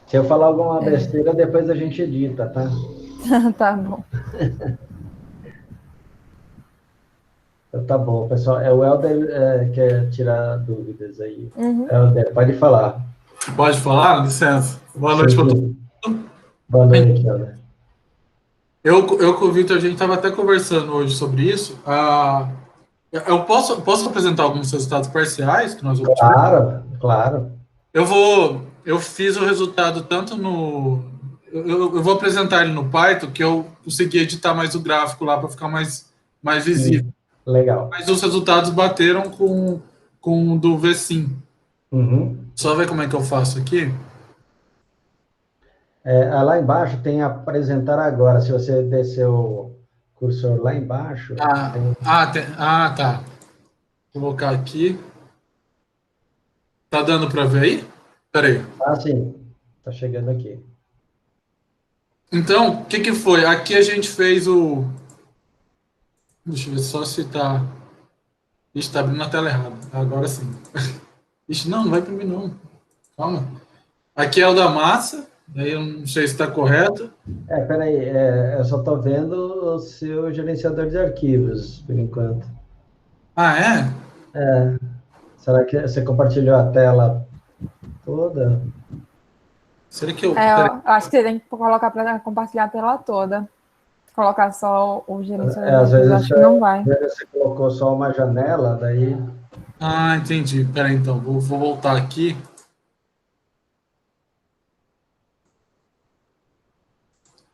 Se eu falar alguma besteira, depois a gente edita, tá? Tá bom. Então, tá bom, pessoal. O Helder quer tirar dúvidas aí. Uhum. Helder, pode falar. Pode falar? Licença. Boa noite Sim, para todo sim. mundo. Boa noite, Helder. Eu com o Vitor, a gente estava até conversando hoje sobre isso. Eu posso apresentar alguns resultados parciais que nós obtivemos? Claro, claro. Eu fiz o resultado tanto no. Eu vou apresentar ele no Python, que eu consegui editar mais o gráfico lá para ficar mais visível. Legal. Mas os resultados bateram com o do VSIM. Uhum. Só ver como é que eu faço aqui. Lá embaixo tem apresentar agora. Se você descer o cursor lá embaixo, tem. Tá. Vou colocar aqui. Tá dando para ver aí? Peraí. Ah, sim. Tá chegando aqui. Então, o que foi? Aqui a gente fez o. Deixa eu ver só se tá. Ixi, tá abrindo a tela errada. Agora sim. Ixi, não vai imprimir não. Calma. Aqui é o da massa. Daí eu não sei se está correto. Peraí, eu só estou vendo o seu gerenciador de arquivos, por enquanto. Ah, é? Será que você compartilhou a tela toda? Será que eu. Peraí. Eu acho que você tem que colocar para compartilhar a tela toda. Colocar só o gerenciador de Às arquivos, vezes acho que não vai. você colocou só uma janela, daí. Ah, entendi. Peraí, então. Vou voltar aqui.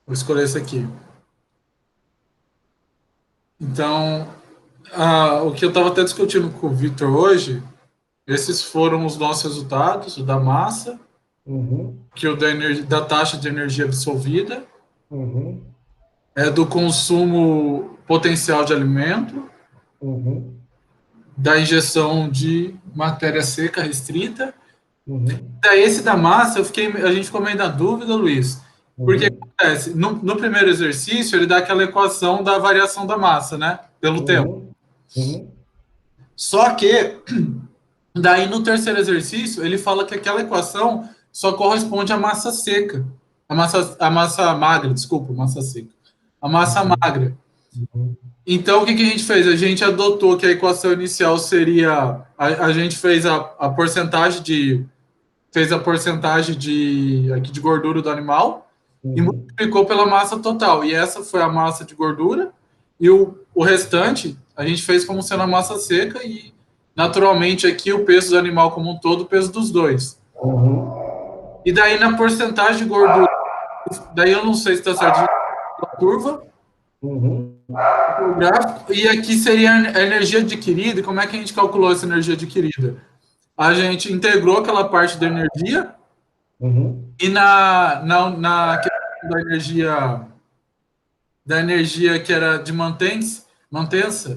Vou escolher esse aqui. Então, o que eu estava até discutindo com o Victor hoje, esses foram os nossos resultados, o da massa, Uhum, que o da taxa de energia absorvida, uhum, do consumo potencial de alimento, uhum, da injeção de matéria seca restrita. uhum, Daí esse da massa, a gente ficou meio na dúvida, Luiz, porque uhum, acontece, no primeiro exercício ele dá aquela equação da variação da massa, né, pelo tempo. uhum, uhum, Só que daí no terceiro exercício ele fala que aquela equação só corresponde à massa seca, a massa magra, desculpa, massa seca, a massa uhum, magra. uhum, Então, o que a gente fez? A gente adotou que a equação inicial seria. A gente fez a porcentagem de. Fez a porcentagem aqui de gordura do animal e uhum. multiplicou pela massa total. E essa foi a massa de gordura. E o restante a gente fez como sendo a massa seca e, naturalmente, aqui o peso do animal como um todo, o peso dos dois. Uhum. E daí, na porcentagem de gordura, daí eu não sei se está certo a curva, Uhum. o gráfico, e aqui seria a energia adquirida. E como é que a gente calculou essa energia adquirida? A gente integrou aquela parte da energia Uhum. e na questão da energia que era de mantença,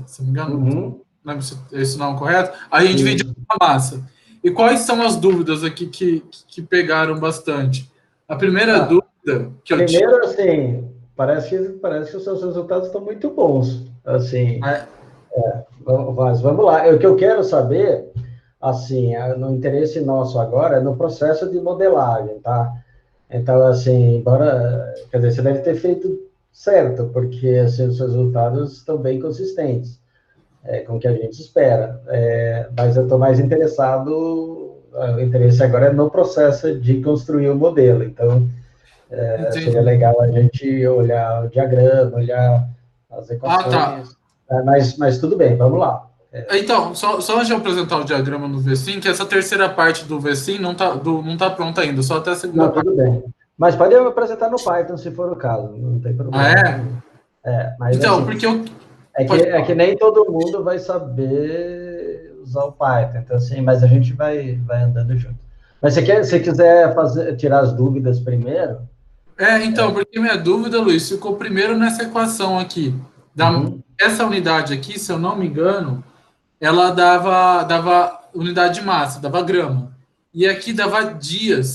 se não me engano, Uhum. não lembro se esse não é o correto, a gente dividiu Isso. a massa. E quais são as dúvidas aqui que pegaram bastante? A primeira Ah, dúvida que eu tinha primeiro, assim, parece que os seus resultados estão muito bons. Assim, é, mas vamos lá. O que eu quero saber, assim, no interesse nosso agora, é no processo de modelagem, tá? Então, assim, embora, quer dizer, você deve ter feito certo, porque assim, os resultados estão bem consistentes, com o que a gente espera. Mas eu estou mais interessado, o interesse agora é no processo de construir o modelo. Então, seria entendi. legal a gente olhar o diagrama, olhar as Tá. equações, mas tudo bem, vamos lá. Então, só antes de eu apresentar o diagrama no VSIM, que essa terceira parte do VSIM não tá pronta ainda, só até a segunda Não, parte. tudo bem. Mas pode apresentar no Python, se for o caso, não tem Ah, problema é? nenhum. Mas Então, assim, porque eu. que, Pode é que falar. nem todo mundo vai saber usar o Python, então assim, mas a gente vai andando junto. Mas se quiser tirar as dúvidas primeiro, Então, porque minha dúvida, Luiz, ficou primeiro nessa equação aqui. uhum, Essa unidade aqui, se eu não me engano, ela dava unidade de massa, dava grama. E aqui dava dias,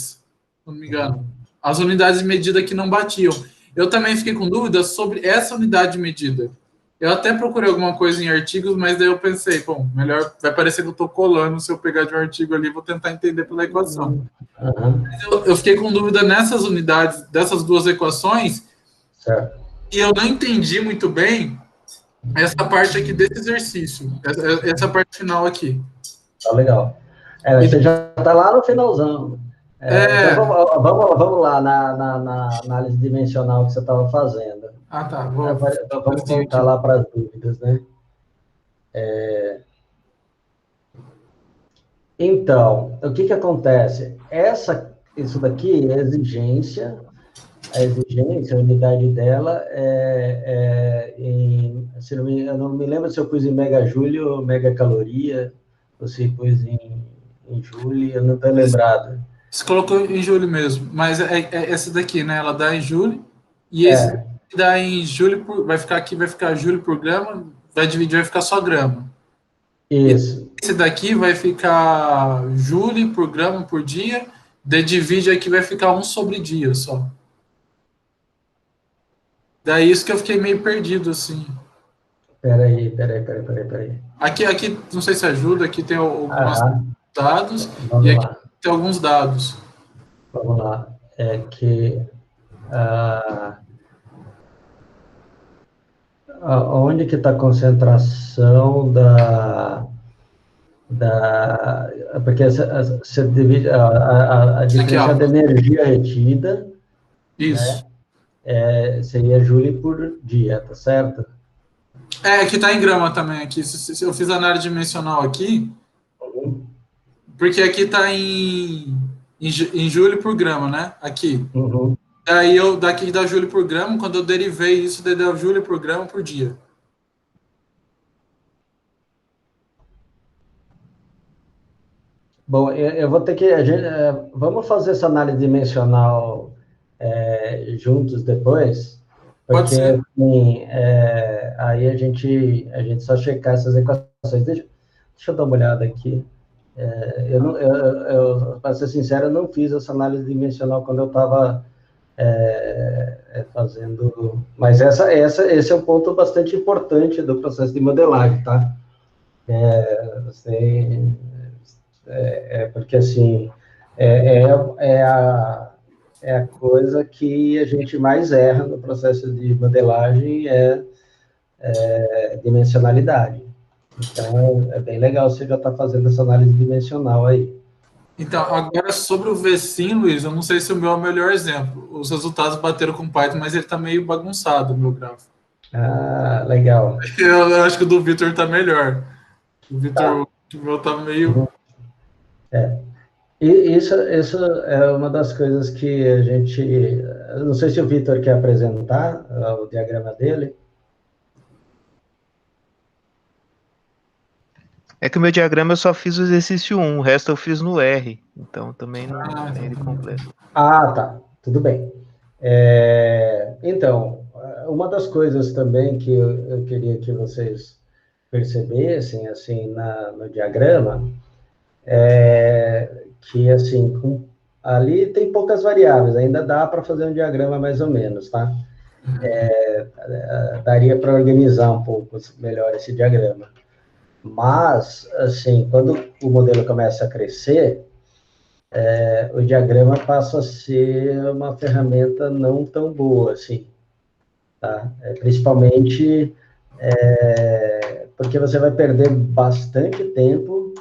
se não me engano. uhum, As unidades de medida que não batiam. Eu também fiquei com dúvidas sobre essa unidade de medida. Eu até procurei alguma coisa em artigos, mas daí eu pensei, bom, melhor vai parecer que eu estou colando se eu pegar de um artigo ali e vou tentar entender pela equação. Uhum. Eu fiquei com dúvida nessas unidades, dessas duas equações, Certo. e eu não entendi muito bem essa parte aqui desse exercício, essa parte final aqui. Tá legal. Você já está lá no finalzão. Então, vamos lá na análise dimensional que você estava fazendo. Ah, tá. Vamos voltar lá para as dúvidas, né? Então, o que acontece? Isso daqui é exigência, a unidade dela eu não me lembro se eu pus em megajúlio ou megacaloria, ou se pus em júlio, eu não estou lembrado. Você colocou em júlio mesmo, mas essa daqui, né? Ela dá em júlio, e esse dá em júlio, vai ficar júlio por grama, vai dividir, vai ficar só grama. Isso. E esse daqui vai ficar júlio por grama por dia, daí divide aqui, vai ficar 1 sobre dia só. Daí isso que eu fiquei meio perdido, assim. Peraí. Aqui, não sei se ajuda, aqui tem alguns dados, Vamos e aqui lá. tem alguns dados. Vamos lá. É que onde que está a concentração porque você divide a diferença da energia retida. Isso. Né? Seria júlio por dia, tá certo? Aqui está em grama também. Aqui, se eu fiz a análise dimensional aqui, porque aqui está em júlio por grama, né? Aqui. Uhum. Daí daqui dá júlio por grama, quando eu derivei isso, daí dá júlio por grama por dia. Bom, eu vou ter que... vamos fazer essa análise dimensional juntos depois, porque assim, aí a gente só checar essas equações. Deixa eu dar uma olhada aqui. Para ser sincero, eu não fiz essa análise dimensional quando eu estava fazendo... Mas esse é um ponto bastante importante do processo de modelagem, tá? Porque, assim, é a coisa que a gente mais erra no processo de modelagem, dimensionalidade. Então, é bem legal você já estar fazendo essa análise dimensional aí. Então, agora sobre o VSIM, Luiz, eu não sei se o meu é o melhor exemplo. Os resultados bateram com o Python, mas ele está meio bagunçado, o meu gráfico. Ah, legal. Eu acho que o do Vitor está melhor. O Vitor, o meu está meio... E isso é uma das coisas que a gente... Eu não sei se o Vitor quer apresentar o diagrama dele. É que o meu diagrama eu só fiz o exercício 1, o resto eu fiz no R, então também não tem ele completo. Ah, tá, tudo bem. Então, uma das coisas também que eu queria que vocês percebessem, assim, no diagrama, que, assim, ali tem poucas variáveis, ainda dá para fazer um diagrama mais ou menos, tá? Daria para organizar um pouco melhor esse diagrama. Mas, assim, quando o modelo começa a crescer, o diagrama passa a ser uma ferramenta não tão boa, assim, tá? Principalmente porque você vai perder bastante tempo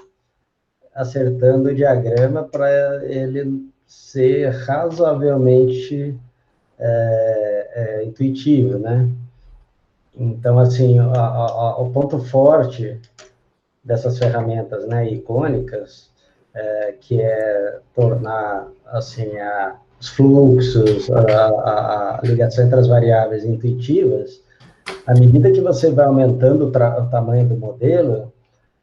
acertando o diagrama para ele ser razoavelmente intuitivo, né? Então, assim, o ponto forte dessas ferramentas, né, icônicas, que é tornar, assim, os fluxos, a ligação entre as variáveis intuitivas. À medida que você vai aumentando o tamanho do modelo,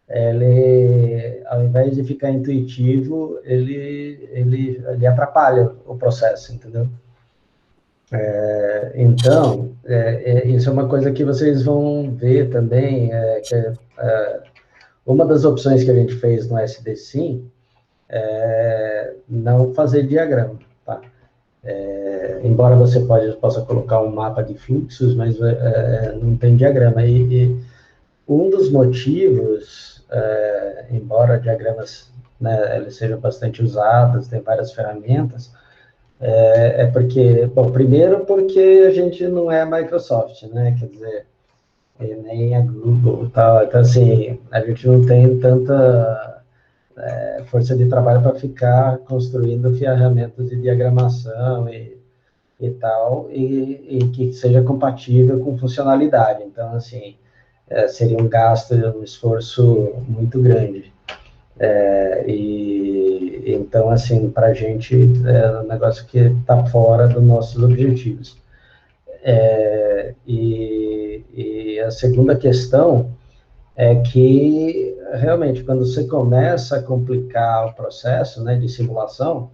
ele, ao invés de ficar intuitivo, ele atrapalha o processo, entendeu? Então, isso é uma coisa que vocês vão ver também, uma das opções que a gente fez no SDSIM é não fazer diagrama, tá? embora você possa colocar um mapa de fluxos, mas não tem diagrama. E um dos motivos, embora diagramas, né, eles sejam bastante usados, tem várias ferramentas, porque, bom, primeiro porque a gente não é a Microsoft, né, quer dizer, nem a Google e tal, então assim, a gente não tem tanta força de trabalho para ficar construindo ferramentas de diagramação e tal, e que seja compatível com funcionalidade. Então, assim, seria um gasto, um esforço muito grande. Então, assim, para a gente é um negócio que está fora dos nossos objetivos. E a segunda questão é que, realmente, quando você começa a complicar o processo, né, de simulação,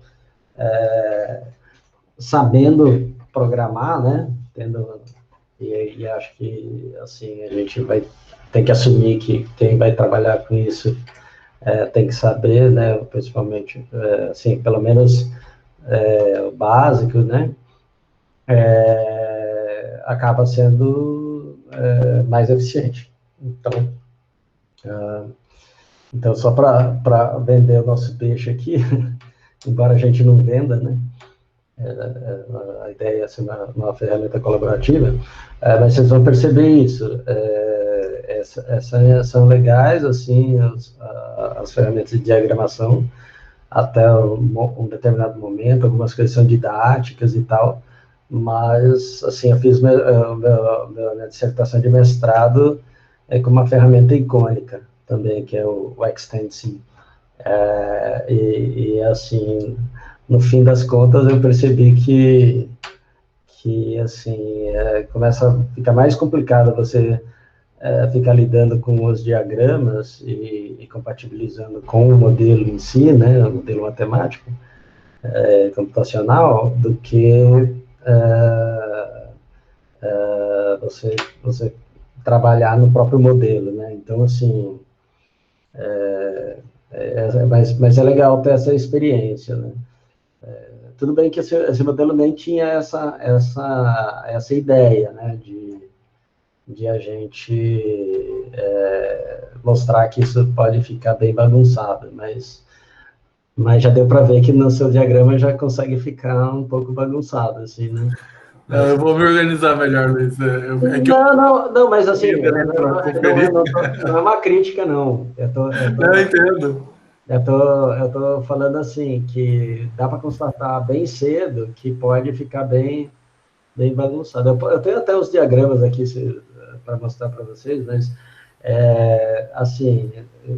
sabendo programar, né, e acho que, assim, a gente vai ter que assumir que quem vai trabalhar com isso tem que saber, né, principalmente, assim, pelo menos o básico, né, acaba sendo mais eficiente. Então só para vender o nosso peixe aqui, embora a gente não venda, né, a ideia é ser uma ferramenta colaborativa, mas vocês vão perceber isso. Essas são legais, assim, as ferramentas de diagramação, até um determinado momento, algumas coisas são didáticas e tal, mas, assim, eu fiz minha dissertação de mestrado com uma ferramenta icônica também, que é o Extend-C. Assim, no fim das contas, eu percebi que assim, começa a ficar mais complicado você ficar lidando com os diagramas e compatibilizando com o modelo em si, né, o modelo matemático, computacional, do que você trabalhar no próprio modelo, né? Então, assim, mas é legal ter essa experiência, né? Tudo bem que esse modelo nem tinha essa ideia, né, de a gente mostrar que isso pode ficar bem bagunçado, mas já deu para ver que no seu diagrama já consegue ficar um pouco bagunçado, assim, né? Eu vou me organizar melhor, Luiz. Não, mas assim, não é uma crítica, não. Eu entendo. Eu tô falando assim, que dá para constatar bem cedo que pode ficar bem bagunçado. Eu tenho até os diagramas aqui para mostrar para vocês, mas, assim,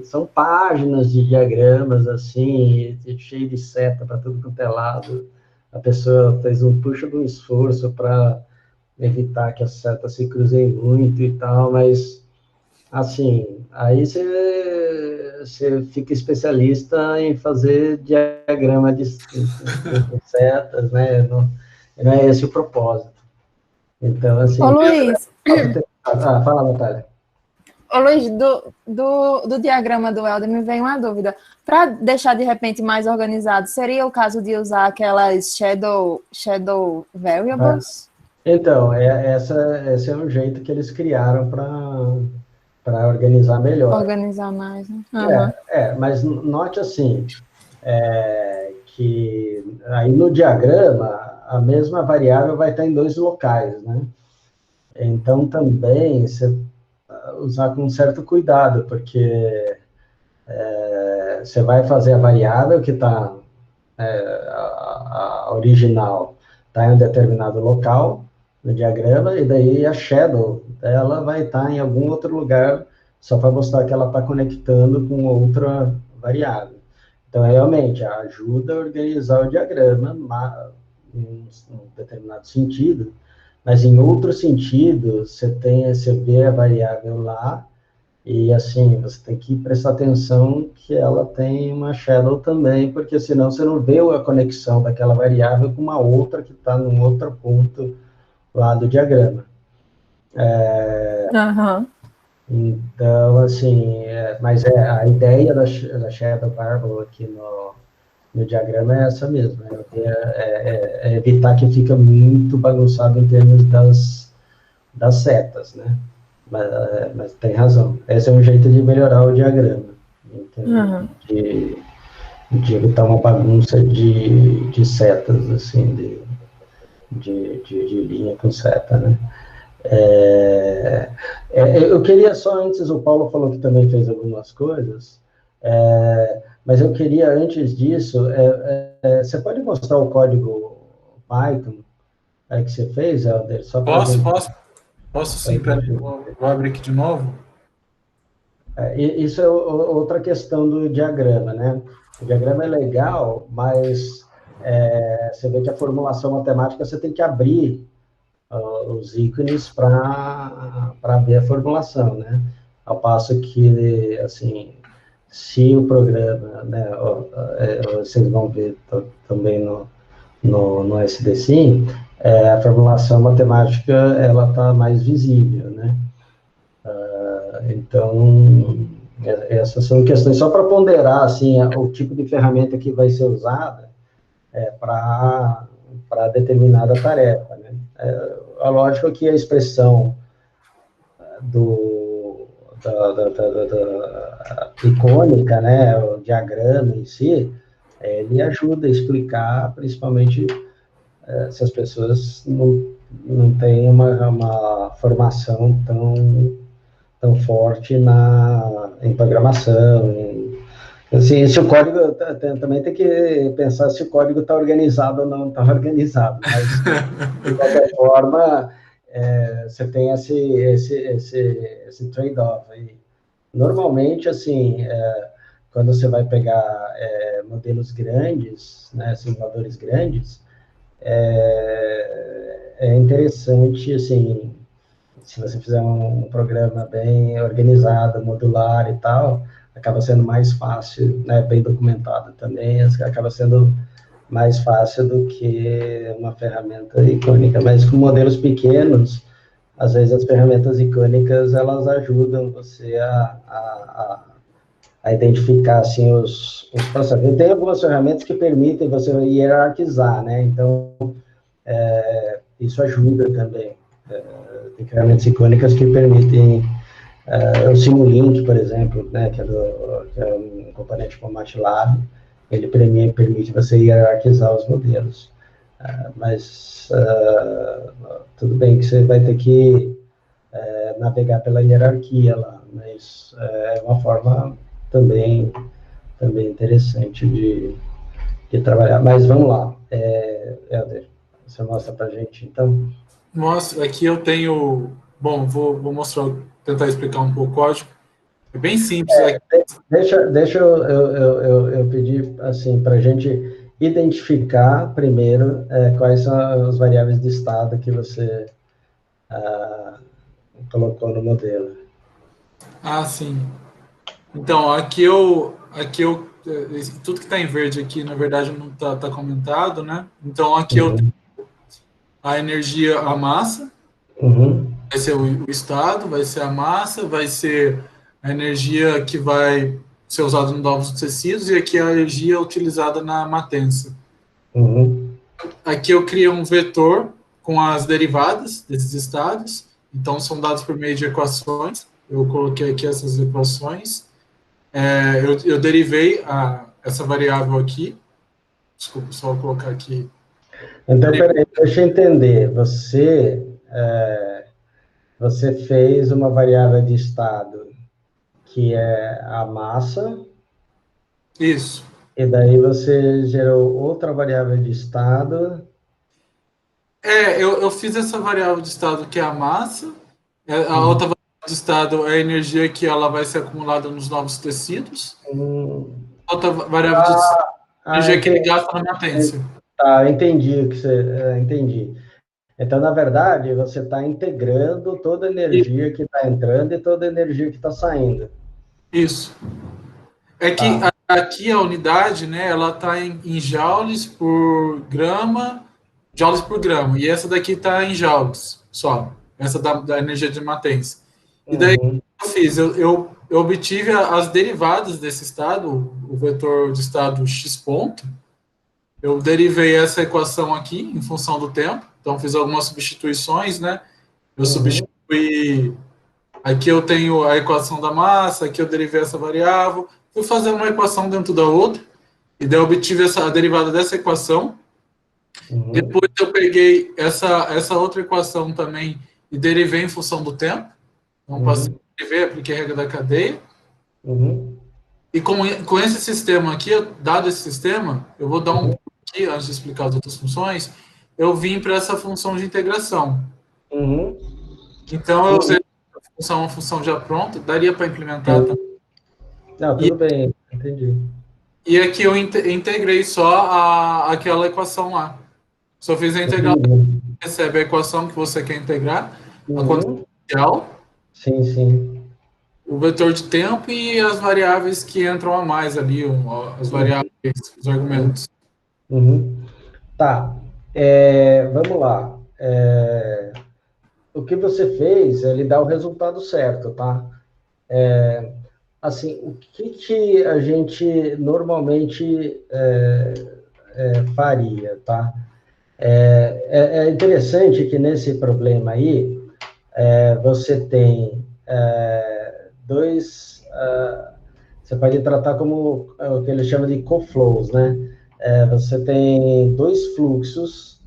são páginas de diagramas, assim, cheio de seta para tudo quanto é lado. A pessoa fez um puxa de um esforço para evitar que as setas se cruzem muito e tal, mas, assim, aí você fica especialista em fazer diagrama de setas, né? Não é esse o propósito. Então, assim... Ô, Luiz. Fala, Natália. Ô, Luiz, do diagrama do Helder me vem uma dúvida. Para deixar, de repente, mais organizado, seria o caso de usar aquelas shadow variables? Então, esse é um jeito que eles criaram para organizar melhor. Organizar mais, né? Uhum. Mas note assim, que aí no diagrama, a mesma variável vai estar em 2 locais, né? Então, também, você usar com certo cuidado, porque você vai fazer a variável que está, a original, está em um determinado local no diagrama, e daí a shadow dela vai estar em algum outro lugar, só para mostrar que ela está conectando com outra variável. Então, realmente, ajuda a organizar o diagrama em um determinado sentido, mas em outro sentido, você vê a variável lá, e assim, você tem que prestar atenção que ela tem uma shadow também, porque senão você não vê a conexão daquela variável com uma outra que está num outro ponto lá do diagrama. Então, assim, mas a ideia da shadow variable aqui no diagrama é essa mesmo, é evitar que fica muito bagunçado em termos das setas, né? Mas tem razão. Esse é um jeito de melhorar o diagrama, de evitar uma bagunça de setas, assim, de linha com seta, né? Eu queria só, antes, o Paulo falou que também fez algumas coisas, mas eu queria, antes disso, você pode mostrar o código Python que você fez, Helder? Posso sim, vou abrir aqui de novo. Isso é outra questão do diagrama, né? O diagrama é legal, mas você vê que a formulação matemática você tem que abrir os ícones para ver a formulação, né? Ao passo que, assim, se o programa, né, vocês vão ver também no SDSim, a formulação matemática, ela está mais visível, né? Então, essas são questões só para ponderar, assim, o tipo de ferramenta que vai ser usada para determinada tarefa, né? A lógica que a expressão icônica, né, o diagrama em si, ele ajuda a explicar, principalmente se as pessoas não têm uma formação tão forte em programação. Assim, se o código também tem que pensar se o código está organizado ou não está organizado, mas de qualquer forma você tem esse trade-off aí. Normalmente, assim, quando você vai pegar modelos grandes, né, simuladores grandes, é interessante, assim, se você fizer um programa bem organizado, modular e tal, acaba sendo mais fácil, né, bem documentado também, acaba sendo mais fácil do que uma ferramenta icônica. Mas com modelos pequenos, às vezes as ferramentas icônicas, elas ajudam você a identificar, assim, os processos. Tem algumas ferramentas que permitem você hierarquizar, né? Então, isso ajuda também. Tem ferramentas icônicas que permitem o Simulink, por exemplo, né, que é um componente como MATLAB, ele permite você hierarquizar os modelos. Mas tudo bem que você vai ter que navegar pela hierarquia lá, mas é uma forma também interessante de trabalhar. Mas vamos lá, Helder, você mostra para a gente, então? Mostra, aqui eu tenho... Bom, vou mostrar, tentar explicar um pouco o código. É bem simples. Deixa eu pedir, assim, para a gente identificar primeiro quais são as variáveis de estado que você colocou no modelo. Sim. Então, aqui tudo que está em verde aqui, na verdade, não está comentado, né? Então, aqui eu tenho a energia, a massa, vai ser o estado, vai ser a massa, vai ser a energia que vai ser usada nos novos tecidos, e aqui a energia utilizada na matença. Aqui eu criei um vetor com as derivadas desses estados, então são dados por meio de equações. Eu coloquei aqui essas equações. Eu derivei essa variável aqui. Desculpa, só vou colocar aqui. Então, peraí, deixa eu entender. Você fez uma variável de estado que é a massa. Isso. E daí você gerou outra variável de estado. Eu fiz essa variável de estado que é a massa. A outra variável de estado é a energia que ela vai ser acumulada nos novos tecidos. Outra variável de estado é a energia que ele gasta na matência. Entendi o que você... entendi. Então, na verdade, você está integrando toda a energia que está entrando e toda a energia que está saindo. Isso. É que aqui a unidade, né, ela está em joules por grama, e essa daqui está em joules só, essa da energia de matência. E daí, o que eu fiz? Eu obtive as derivadas desse estado, o vetor de estado x ponto, eu derivei essa equação aqui em função do tempo, então fiz algumas substituições, né? Eu substituí, aqui eu tenho a equação da massa, aqui eu derivei essa variável, fui fazendo uma equação dentro da outra, e daí eu obtive a derivada dessa equação. Depois eu peguei essa outra equação também e derivei em função do tempo. Então, passei a derivar, apliquei a regra da cadeia. E com esse sistema aqui, dado esse sistema, eu vou dar um pulo aqui, antes de explicar as outras funções, eu vim para essa função de integração. Então, eu usei uma função já pronta, daria para implementar também. Não, tudo bem, entendi. E aqui eu integrei só aquela equação lá. Só fiz a integração, recebe a equação que você quer integrar, a quantidade inicial, sim. o vetor de tempo e as variáveis que entram a mais ali, as variáveis, os argumentos. Tá, vamos lá. O que você fez, ele dá o resultado certo, tá? Assim, o que a gente normalmente faria, tá? É interessante que nesse problema aí, você tem dois, você pode tratar como o que ele chama de coflows, né? Você tem dois fluxos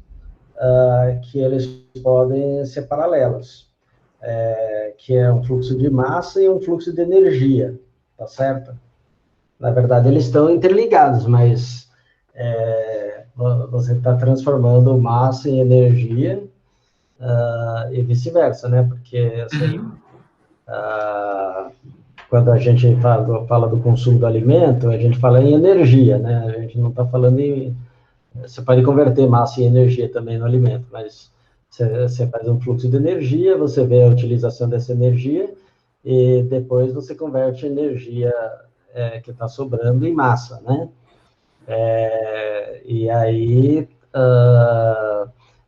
que eles podem ser paralelos, que é um fluxo de massa e um fluxo de energia, tá certo? Na verdade, eles estão interligados, mas você está transformando massa em energia e vice-versa, né? Porque assim, quando a gente fala do consumo do alimento, a gente fala em energia, né? A gente não está falando em... Você pode converter massa em energia também no alimento, mas você faz um fluxo de energia, você vê a utilização dessa energia e depois você converte a energia que está sobrando em massa, né? E aí,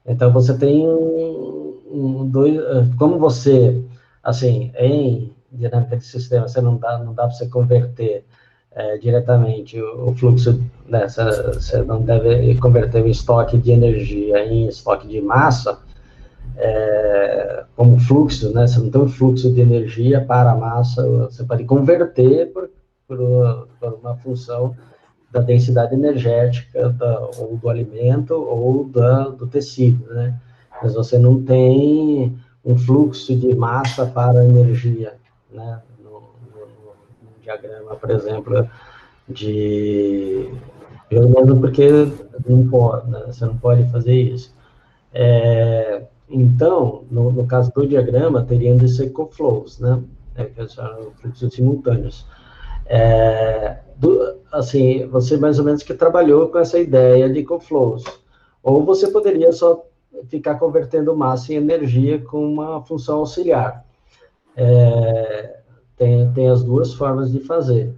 então você tem como você, assim, em dinâmica de sistema, você não dá para você converter diretamente o fluxo, né, você não deve converter o estoque de energia em estoque de massa como fluxo, né? Você não tem um fluxo de energia para a massa, você pode converter por uma função da densidade energética ou do alimento ou do tecido, né? Mas você não tem um fluxo de massa para energia, né? No diagrama, por exemplo, pelo menos porque não pode, né? Você não pode fazer isso. Então, no caso do diagrama, teriam de ser coflows, né? Que são fluxos simultâneos. Assim, você mais ou menos que trabalhou com essa ideia de coflows. Ou você poderia só ficar convertendo massa em energia com uma função auxiliar. Tem as duas formas de fazer.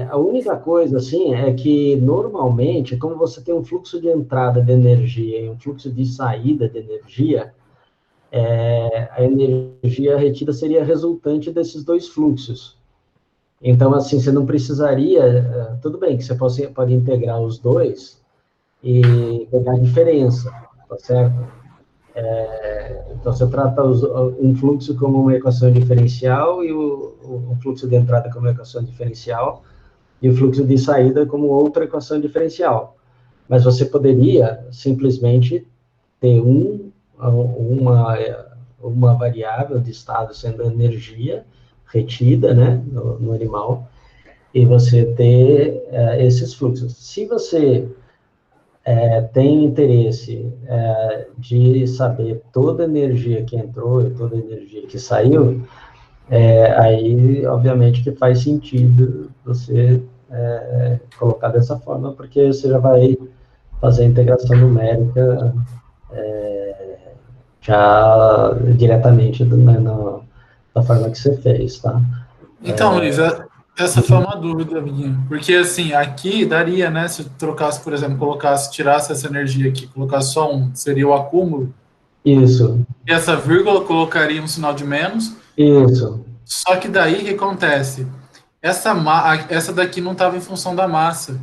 A única coisa, assim, é que, normalmente, como você tem um fluxo de entrada de energia e um fluxo de saída de energia, a energia retida seria resultante desses dois fluxos. Então, assim, você não precisaria... Tudo bem que você pode integrar os dois e pegar a diferença, tá certo? Então, você trata um fluxo como uma equação diferencial e o fluxo de entrada como uma equação diferencial e o fluxo de saída como outra equação diferencial. Mas você poderia simplesmente ter uma variável de estado sendo energia retida, né, no animal, e você ter esses fluxos. Se você tem interesse de saber toda a energia que entrou e toda a energia que saiu, aí, obviamente, que faz sentido você colocar dessa forma, porque você já vai fazer a integração numérica já diretamente da forma que você fez, tá? Então, Luiz, essa foi uma dúvida minha, porque assim, aqui daria, né, se trocasse, por exemplo, tirasse essa energia aqui, colocasse só seria o acúmulo. Isso. E essa vírgula colocaria um sinal de menos. Isso. Só que daí o que acontece? Essa daqui não estava em função da massa.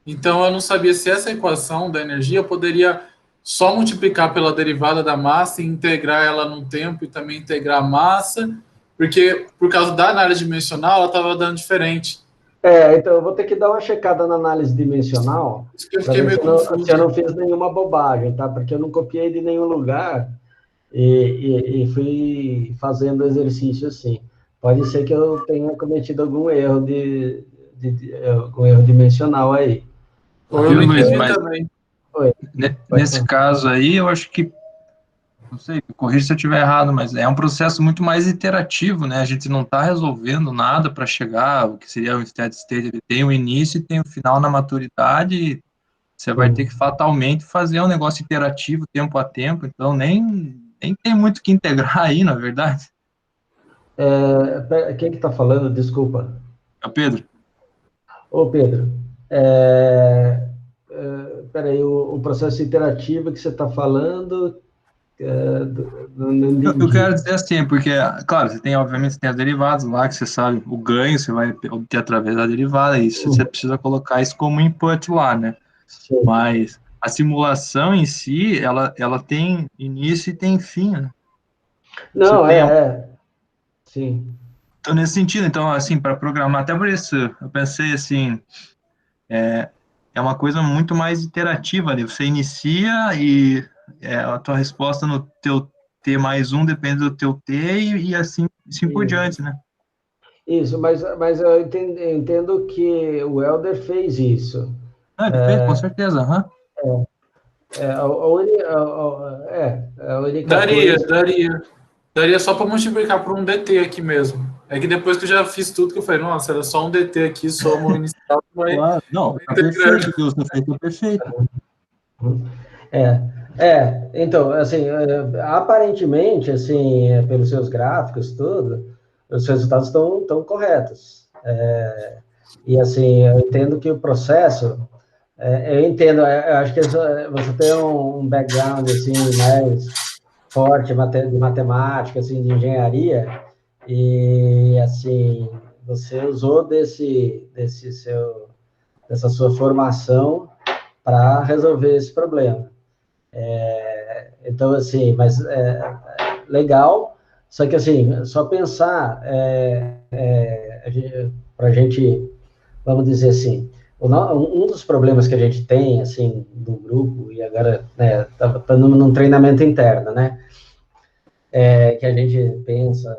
Então, eu não sabia se essa equação da energia eu poderia só multiplicar pela derivada da massa e integrar ela no tempo e também integrar a massa, porque por causa da análise dimensional, ela estava dando diferente. Então eu vou ter que dar uma checada na análise dimensional Isso que eu para fiquei ver meio se eu não confuso. fiz nenhuma bobagem, tá? Porque eu não copiei de nenhum lugar e fui fazendo o exercício assim. Pode ser que eu tenha cometido algum erro algum erro dimensional aí. Ou eu Viu, não Luiz? entendi Mas também. nesse caso aí, eu acho que, não sei, me corrija se eu estiver errado, mas é um processo muito mais iterativo, né? A gente não está resolvendo nada para chegar, o que seria o steady state, ele tem o início e tem o final na maturidade, e você vai ter que fatalmente fazer um negócio iterativo, tempo a tempo, então nem tem muito que integrar aí, na verdade. Quem que está falando? Desculpa. É o Pedro? Ô, Pedro, peraí, o processo interativo que você está falando, não Eu entendi. quero dizer assim, porque, claro, obviamente, você tem as derivadas lá, que você sabe, o ganho você vai obter através da derivada, e isso você precisa colocar isso como input lá, né? Sim. Mas a simulação em si, ela tem início e tem fim, né? Não, Você sim. Então, nesse sentido, então, assim, para programar, até por isso, eu pensei assim, é uma coisa muito mais iterativa ali, você inicia e a tua resposta no teu T mais um depende do teu T e assim por diante, né? Isso, mas eu entendo que o Helder fez isso. Ele fez, com certeza, A única coisa... Daria só para multiplicar por um DT aqui mesmo. É que depois que eu já fiz tudo, que eu falei, nossa, era só um DT aqui, soma o inicial. Claro. Não, tá perfeito, Deus, tá feito perfeito. Então, assim, aparentemente, assim, pelos seus gráficos, tudo, os resultados estão corretos. E, assim, eu entendo que o processo, eu entendo, eu acho que você tem um background, assim, mais forte de matemática, assim, de engenharia, e, assim, você usou dessa sua formação para resolver esse problema. Então, assim, mas legal, só que, assim, só pensar para a gente, vamos dizer assim, um dos problemas que a gente tem, assim, do grupo, e agora, né, tá num treinamento interno, né, que a gente pensa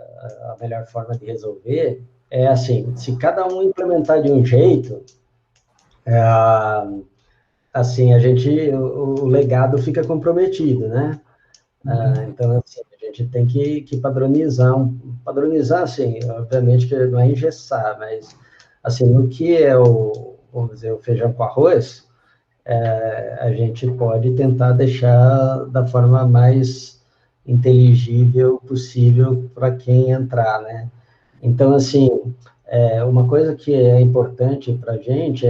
a melhor forma de resolver, assim, se cada um implementar de um jeito, assim, o legado fica comprometido, né? Então, assim, a gente tem que padronizar, assim, obviamente que não é engessar, mas, assim, no que é vamos dizer, o feijão com arroz, a gente pode tentar deixar da forma mais inteligível possível para quem entrar, né? Então, assim, uma coisa que é importante para a gente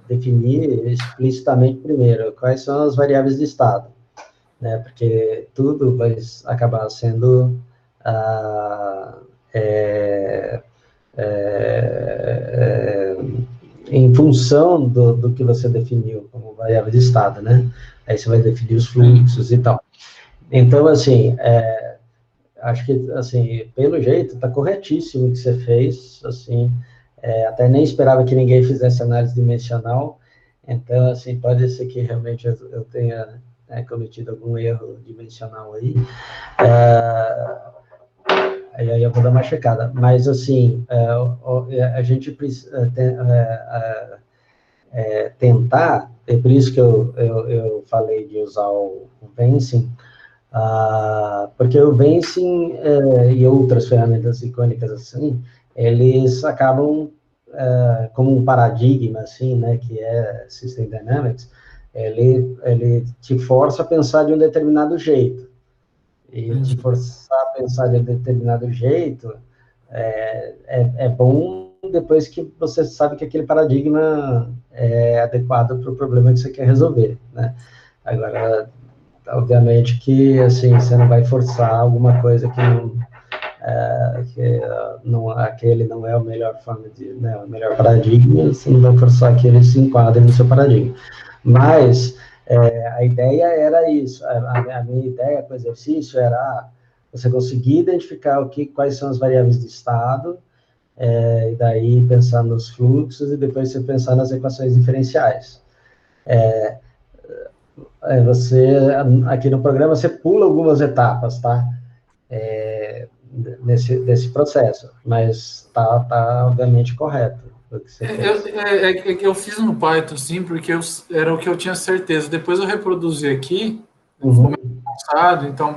definir explicitamente primeiro quais são as variáveis de estado, né? Porque tudo vai acabar sendo em função do que você definiu como variável de estado, né? Aí você vai definir os fluxos e tal. Então, assim, acho que, assim, pelo jeito, está corretíssimo o que você fez, assim, até nem esperava que ninguém fizesse análise dimensional, então, assim, pode ser que realmente eu tenha cometido algum erro dimensional aí, aí eu vou dar uma checada, mas, assim, a gente precisa tentar, é por isso que eu falei de usar o Vensim, porque o Vensim e outras ferramentas icônicas assim, eles acabam como um paradigma assim, né, que é System Dynamics, ele te força a pensar de um determinado jeito, e te forçar a pensar de um determinado jeito é bom depois que você sabe que aquele paradigma é adequado para o problema que você quer resolver, né? Agora, obviamente que, assim, você não vai forçar alguma coisa que aquele não é o melhor forma de, né, o melhor paradigma, você não vai forçar que ele se enquadre no seu paradigma. Mas a ideia era isso, a minha ideia com o exercício era você conseguir identificar quais são as variáveis de estado, e daí pensar nos fluxos, e depois você pensar nas equações diferenciais. Aqui no programa, você pula algumas etapas, tá? Desse processo, mas tá obviamente correto. Eu fiz no Python, sim, porque era o que eu tinha certeza. Depois eu reproduzi aqui, passado, então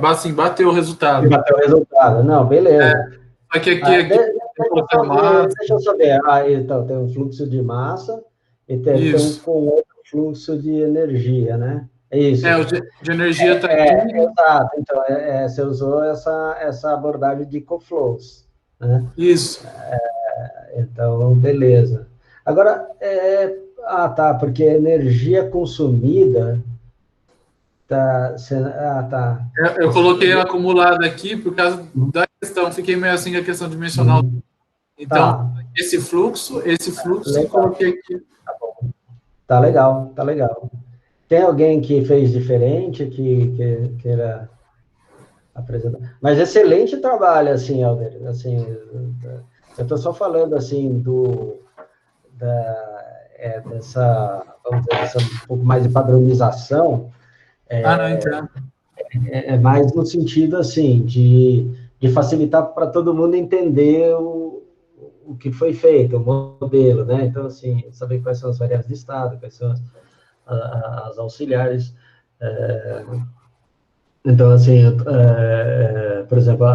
assim, bateu o resultado. Bateu o resultado, não, beleza. Só que aqui deixa eu saber. Então, tem um fluxo de massa e tem um outro fluxo de energia, né? É isso. O de energia está aqui. Exato. Então, você usou essa abordagem de coflows, né? Isso. Então, beleza. Agora, tá, porque a energia consumida tá. Eu coloquei acumulado aqui por causa da questão, fiquei meio assim com a questão dimensional. Então, esse fluxo eu coloquei aqui. Tá bom. Tá legal. Tem alguém que fez diferente, que queira apresentar? Mas excelente trabalho, assim, Helder. Assim, eu estou só falando, assim, dessa, vamos dizer, um pouco mais de padronização. Não entendo. Mais no sentido, assim, de facilitar para todo mundo entender o que foi feito, o modelo, né? Então, assim, saber quais são as variáveis de estado, quais são as auxiliares. Então, assim, por exemplo,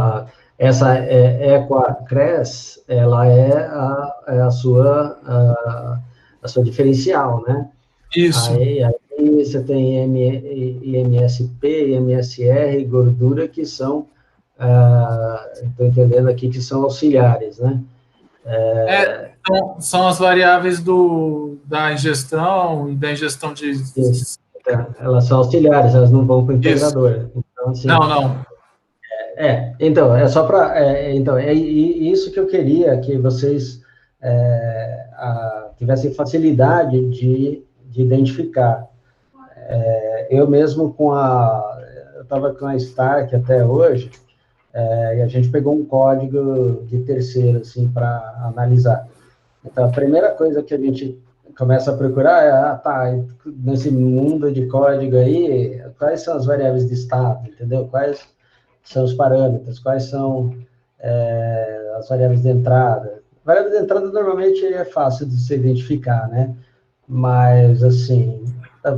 essa EQUA-CRES, ela é a sua diferencial, né? Isso. Aí você tem IMSP, IMSR, gordura, que são, estou entendendo aqui, que são auxiliares, né? Então, são as variáveis da ingestão e da ingestão de... Isso. Elas são auxiliares, elas não vão para o integrador. Então, assim, não. Então, é só para... então, é isso que eu queria, que vocês tivessem facilidade de identificar. Eu mesmo eu estava com a Stark até hoje, e a gente pegou um código de terceiro, assim, para analisar. Então, a primeira coisa que a gente começa a procurar nesse mundo de código aí, quais são as variáveis de estado, entendeu? Quais são os parâmetros, quais são as variáveis de entrada. Variáveis de entrada, normalmente, é fácil de se identificar, né? Mas, assim,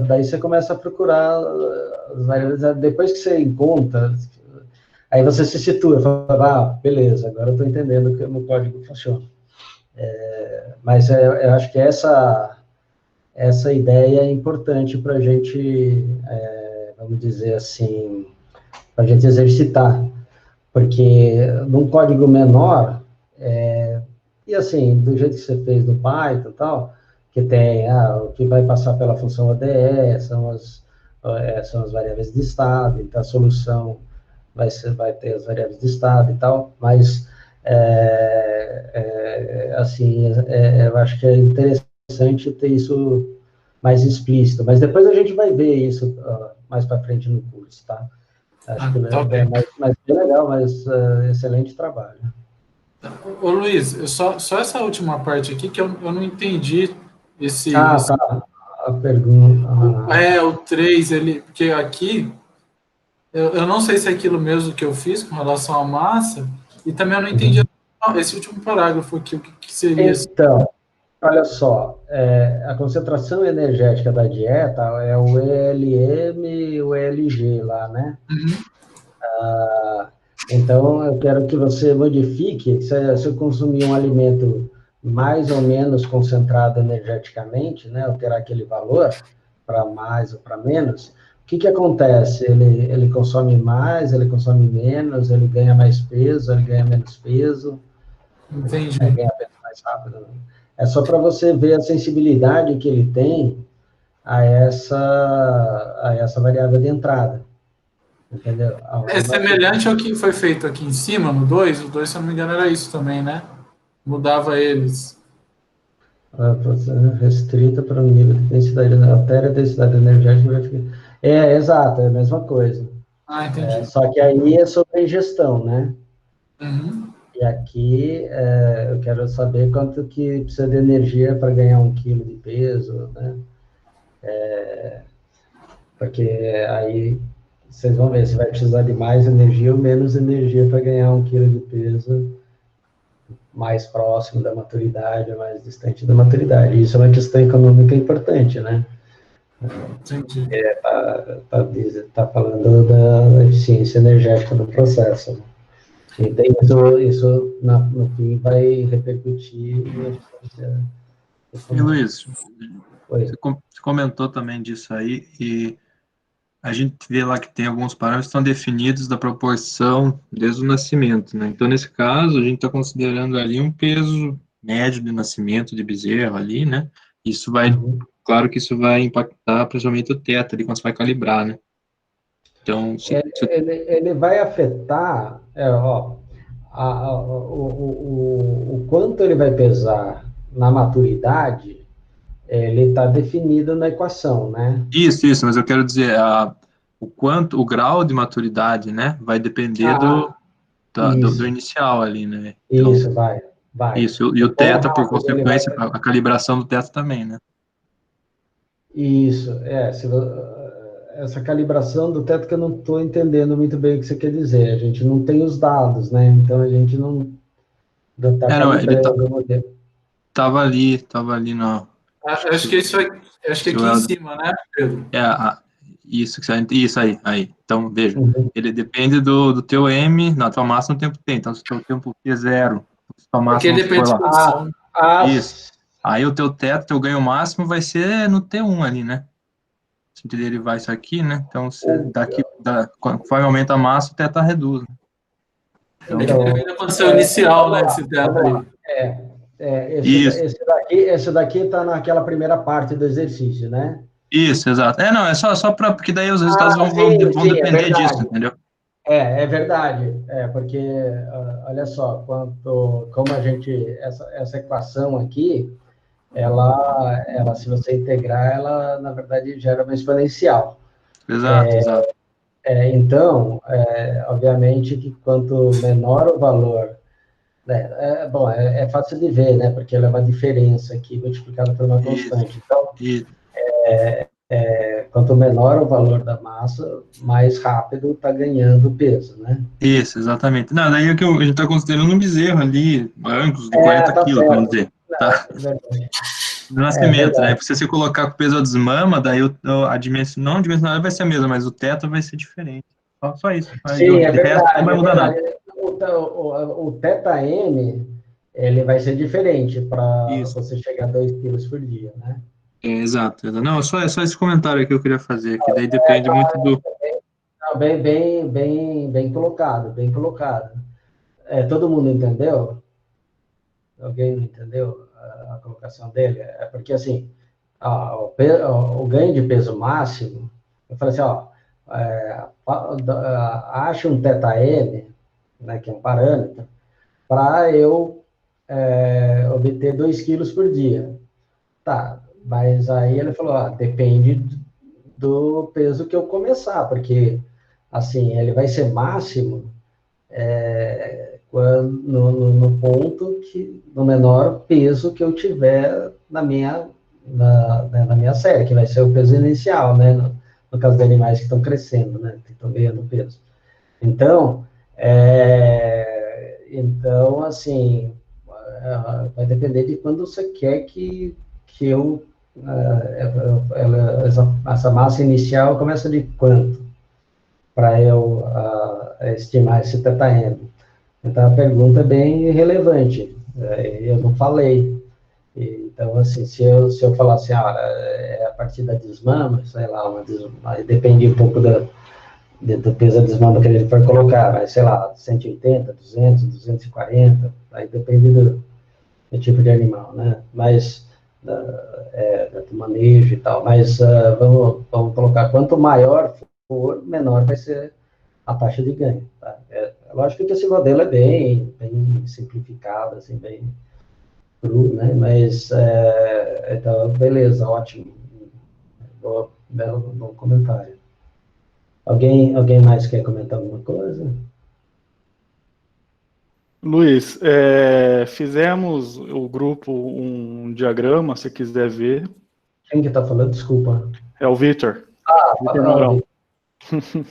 daí você começa a procurar as variáveis, depois que você encontra, aí você se situa, fala, beleza, agora eu estou entendendo como o código funciona. Mas eu acho que essa ideia é importante para a gente, vamos dizer assim, para a gente exercitar, porque num código menor, e assim, do jeito que você fez no Python e tal, que tem o que vai passar pela função ODE, são as variáveis de estado, então a solução vai ter as variáveis de estado e tal, mas assim, eu acho que é interessante ter isso mais explícito, mas depois a gente vai ver isso mais para frente no curso, tá? Acho que é mais legal, mas excelente trabalho. Ô Luiz, só essa última parte aqui que eu não entendi Tá, a pergunta... o 3, porque aqui, eu não sei se é aquilo mesmo que eu fiz com relação à massa, e também eu não entendi esse último parágrafo aqui, o que seria... Então, olha só, a concentração energética da dieta é o ELM e o ELG lá, né? Então, eu quero que você modifique, se eu consumir um alimento mais ou menos concentrado energeticamente, né, alterar aquele valor para mais ou para menos, o que acontece? Ele consome mais, ele consome menos, ele ganha mais peso, ele ganha menos peso. Entendi. Ele ganha peso mais rápido. É só para você ver a sensibilidade que ele tem a essa variável de entrada. Entendeu? É semelhante ao que foi feito aqui em cima, no 2. O 2, se eu não me engano, era isso também, né? Mudava eles. Restrita para um nível de densidade, altera a densidade energética. Exato, é a mesma coisa. Ah, entendi. Só que aí é sobre a ingestão, né? Uhum. E aqui eu quero saber quanto que precisa de energia para ganhar 1 quilo de peso, né? Porque aí vocês vão ver se vai precisar de mais energia ou menos energia para ganhar 1 quilo de peso mais próximo da maturidade, ou mais distante da maturidade. Isso é uma questão econômica importante, né? Entendi. Tá falando da eficiência energética do processo, né? Então, isso no fim vai repercutir em eficiência E econômica. Luiz, Oi. você comentou também disso aí, e a gente vê lá que tem alguns parâmetros que estão definidos da proporção desde o nascimento, né? Então, nesse caso, a gente está considerando ali um peso médio de nascimento de bezerro ali, né? Isso vai, claro que isso vai impactar principalmente o teto ali, quando você vai calibrar, né? Então, Ele vai afetar, o quanto ele vai pesar na maturidade, ele está definido na equação, né? Isso, mas eu quero dizer, o grau de maturidade, né, vai depender do inicial ali, né? Então, Isso, vai. Isso, e o teta, por consequência, a calibração do teta também, né? Isso, essa calibração do teto que eu não estou entendendo muito bem o que você quer dizer. A gente não tem os dados, né? Então a gente não está calibrando o modelo. Tava ali no... Acho que isso acho que aqui em cima, né, Pedro? Isso aí. Então, veja, ele depende do teu M, na tua massa no tempo T. Então, se o teu tempo T é 0, tua massa porque depende da posição. Isso. Aí o teu teto, teu ganho máximo vai ser no T1 ali, né? Se tu derivar isso aqui, né? Então, conforme aumenta a massa, o teto reduz. Né? Então, depende da condição inicial, né, desse teto aí. Esse daqui está naquela primeira parte do exercício, né? Isso, exato. É só para... Porque daí os resultados vão depender disso, entendeu? É verdade. Porque, olha só, como a gente... Essa equação aqui, ela, se você integrar, ela, na verdade, gera uma exponencial. Exato. Então, obviamente que quanto menor o valor... é fácil de ver, né? Porque ela é uma diferença aqui multiplicada por uma constante. Então, quanto menor o valor da massa, mais rápido está ganhando peso, né? Isso, exatamente. Não, daí é que a gente está considerando um bezerro ali, bancos de 40 quilos, vamos dizer. Tá? No nascimento, né? Se você colocar com o peso a desmama, daí a dimensão vai ser a mesma, mas o teto vai ser diferente. Só isso. Sim, é verdade. Não vai mudar nada. O teta M, ele vai ser diferente para você chegar a 2 quilos por dia, né? Exato. Não, só esse comentário que eu queria fazer, que daí depende muito do... Bem colocado. Todo mundo entendeu? Alguém entendeu a colocação dele? É porque, assim, o ganho de peso máximo, eu falei assim, acha um teta M, né, que é um parâmetro, para eu obter 2 quilos por dia. Tá, mas aí ele falou, depende do peso que eu começar, porque, assim, ele vai ser máximo no ponto no menor peso que eu tiver na minha série, que vai ser o peso inicial, né, no caso de animais que estão crescendo, né, que estão ganhando peso. Então, assim, vai depender de quando você quer que essa massa inicial começa de quanto? Para eu estimar esse teta M. Então, a pergunta é bem relevante. Eu não falei. Então, assim, se eu falar assim, a partir da desmama, sei lá, aí depende um pouco do peso da desmama que ele for colocar, mas, sei lá, 180, 200, 240, aí depende do tipo de animal, né? Mas, do manejo e tal, mas vamos colocar, quanto maior for, menor vai ser a taxa de ganho. Tá? Lógico que esse modelo é bem simplificado, assim, bem cru, né? Mas, então, beleza, ótimo. Bom comentário. Alguém mais quer comentar alguma coisa? Luiz, fizemos o grupo um diagrama, se quiser ver. Quem que está falando? Desculpa. É o Vitor. Vitor Vitor. Mourão.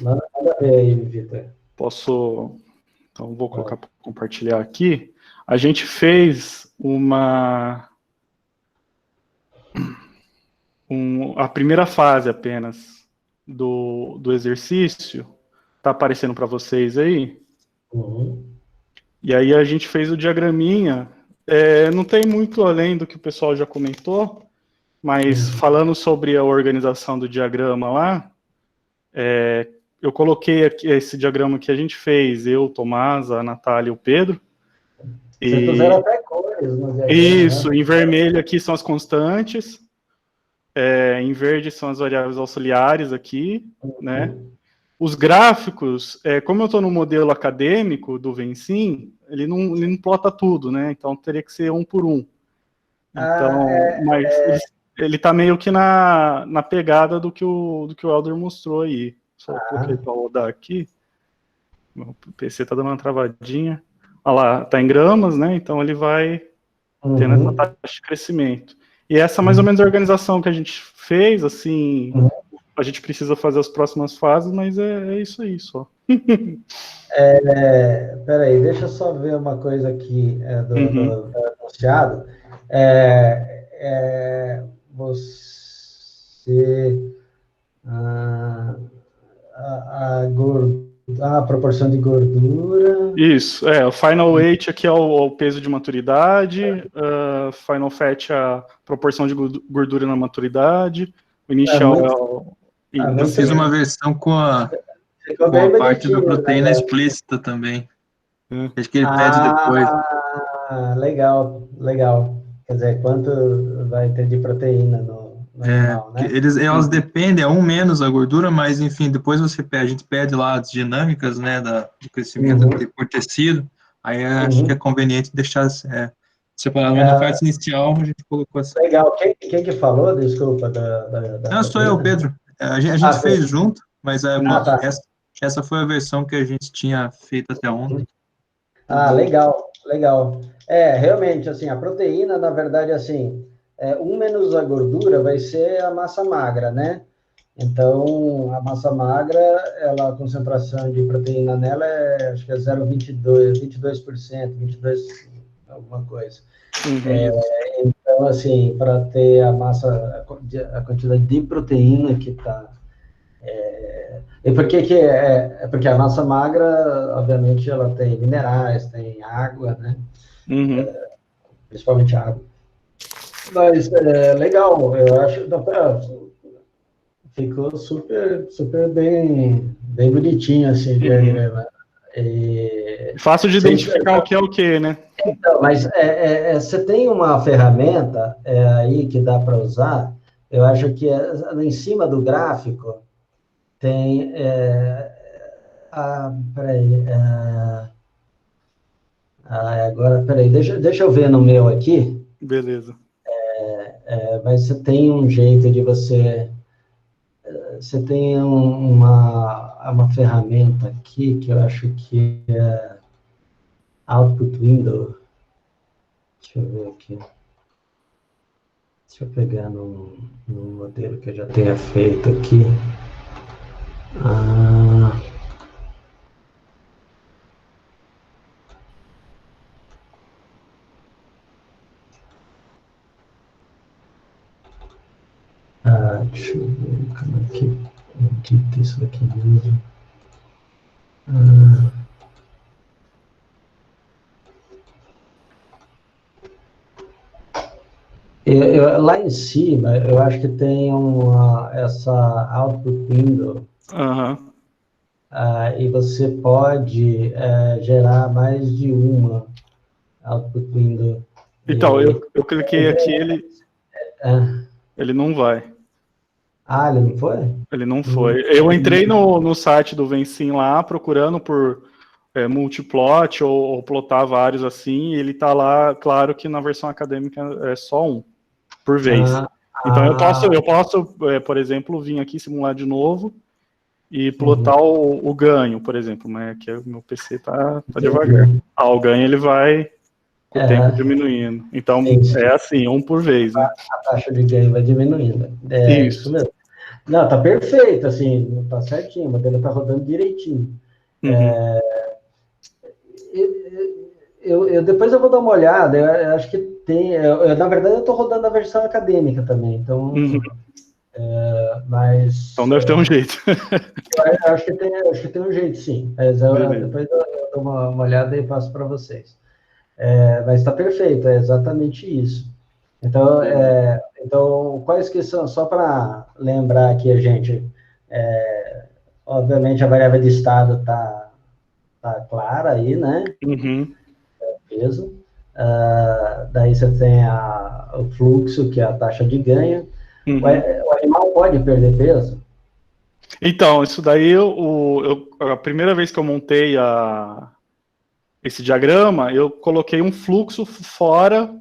Manda ver aí, Vitor. Posso... Então, vou colocar para compartilhar aqui. A gente fez a primeira fase apenas do exercício. Está aparecendo para vocês aí? Uhum. E aí a gente fez o diagraminha. Não tem muito além do que o pessoal já comentou, mas falando sobre a organização do diagrama lá, eu coloquei aqui esse diagrama que a gente fez, eu, Tomás, a Natália e o Pedro. Vocês puseram até cores no diagrama. Isso, né? em vermelho aqui são as constantes, em verde são as variáveis auxiliares aqui, né? Os gráficos, como eu estou no modelo acadêmico do Vencim, ele não plota tudo, né? Então teria que ser um por um. Então, mas ele está meio que na pegada do que o Helder mostrou aí. Só coloquei para rodar aqui. O PC está dando uma travadinha. Olha lá, está em gramas, né? Então ele vai tendo essa taxa de crescimento. E essa é mais ou menos a organização que a gente fez, assim, a gente precisa fazer as próximas fases, mas é isso aí só. Peraí, deixa eu só ver uma coisa aqui do anunciado. A proporção de gordura. Isso, o final weight aqui é o peso de maturidade, final fat é a proporção de gordura na maturidade, o inicial eu fiz uma versão com a parte da proteína explícita também. Acho que ele pede depois. Legal. Quer dizer, quanto vai ter de proteína no animal, né? Elas dependem, um menos a gordura, mas enfim, depois a gente pede lá as dinâmicas, né, do crescimento por tecido, aí acho que é conveniente deixar separado, mas na parte inicial a gente colocou assim. Legal, quem que falou, desculpa, Não, sou eu, Pedro. A gente fez junto, mas essa foi a versão que a gente tinha feito até ontem. Legal. Realmente, assim, a proteína, na verdade, assim, menos a gordura vai ser a massa magra, né? Então, a massa magra, a concentração de proteína nela acho que é 0,22%, 22%, alguma coisa. Então, assim, para ter a quantidade de proteína que está... Porque a massa magra, obviamente, ela tem minerais, tem água, né? Principalmente água. Mas legal, eu acho ficou super bem bonitinho, assim. Fácil de identificar o que é o que, né? Então, mas você tem uma ferramenta aí que dá para usar, eu acho que em cima do gráfico tem... peraí. Agora, peraí, deixa eu ver no meu aqui. Beleza. Mas você tem um jeito de você... Você tem uma ferramenta aqui que eu acho que é Output Window. Deixa eu ver aqui. Deixa eu pegar no modelo que eu já tenha feito aqui. Deixa eu ver como é que tem isso aqui mesmo. Lá em cima, eu acho que tem essa output window. E você pode gerar mais de uma output window. Então, eu cliquei aqui, ele não vai. Ah, ele não foi? Ele não foi. Eu entrei no site do Vencim lá, procurando por multiplot ou plotar vários assim, e ele tá lá, claro que na versão acadêmica é só um por vez. Então eu posso, por exemplo, vir aqui simular de novo e plotar o ganho, por exemplo, né? Que o meu PC tá devagar. O ganho ele vai com o tempo diminuindo. Então é assim, um por vez, né? A taxa de ganho vai diminuindo. É isso mesmo. Não, tá perfeito, assim, tá certinho, o modelo tá rodando direitinho. Depois eu vou dar uma olhada, eu acho que tem, na verdade eu estou rodando a versão acadêmica também, então, mas... Então deve ter um jeito. Eu acho que tem um jeito, sim, mas depois eu dou uma olhada e passo para vocês. Mas está perfeito, é exatamente isso. Então, quais que são, só para lembrar aqui a gente, obviamente a variável de estado está clara aí, né? Peso. Daí você tem o fluxo, que é a taxa de ganho. O animal pode perder peso? Então, isso daí, a primeira vez que eu montei esse diagrama, eu coloquei um fluxo fora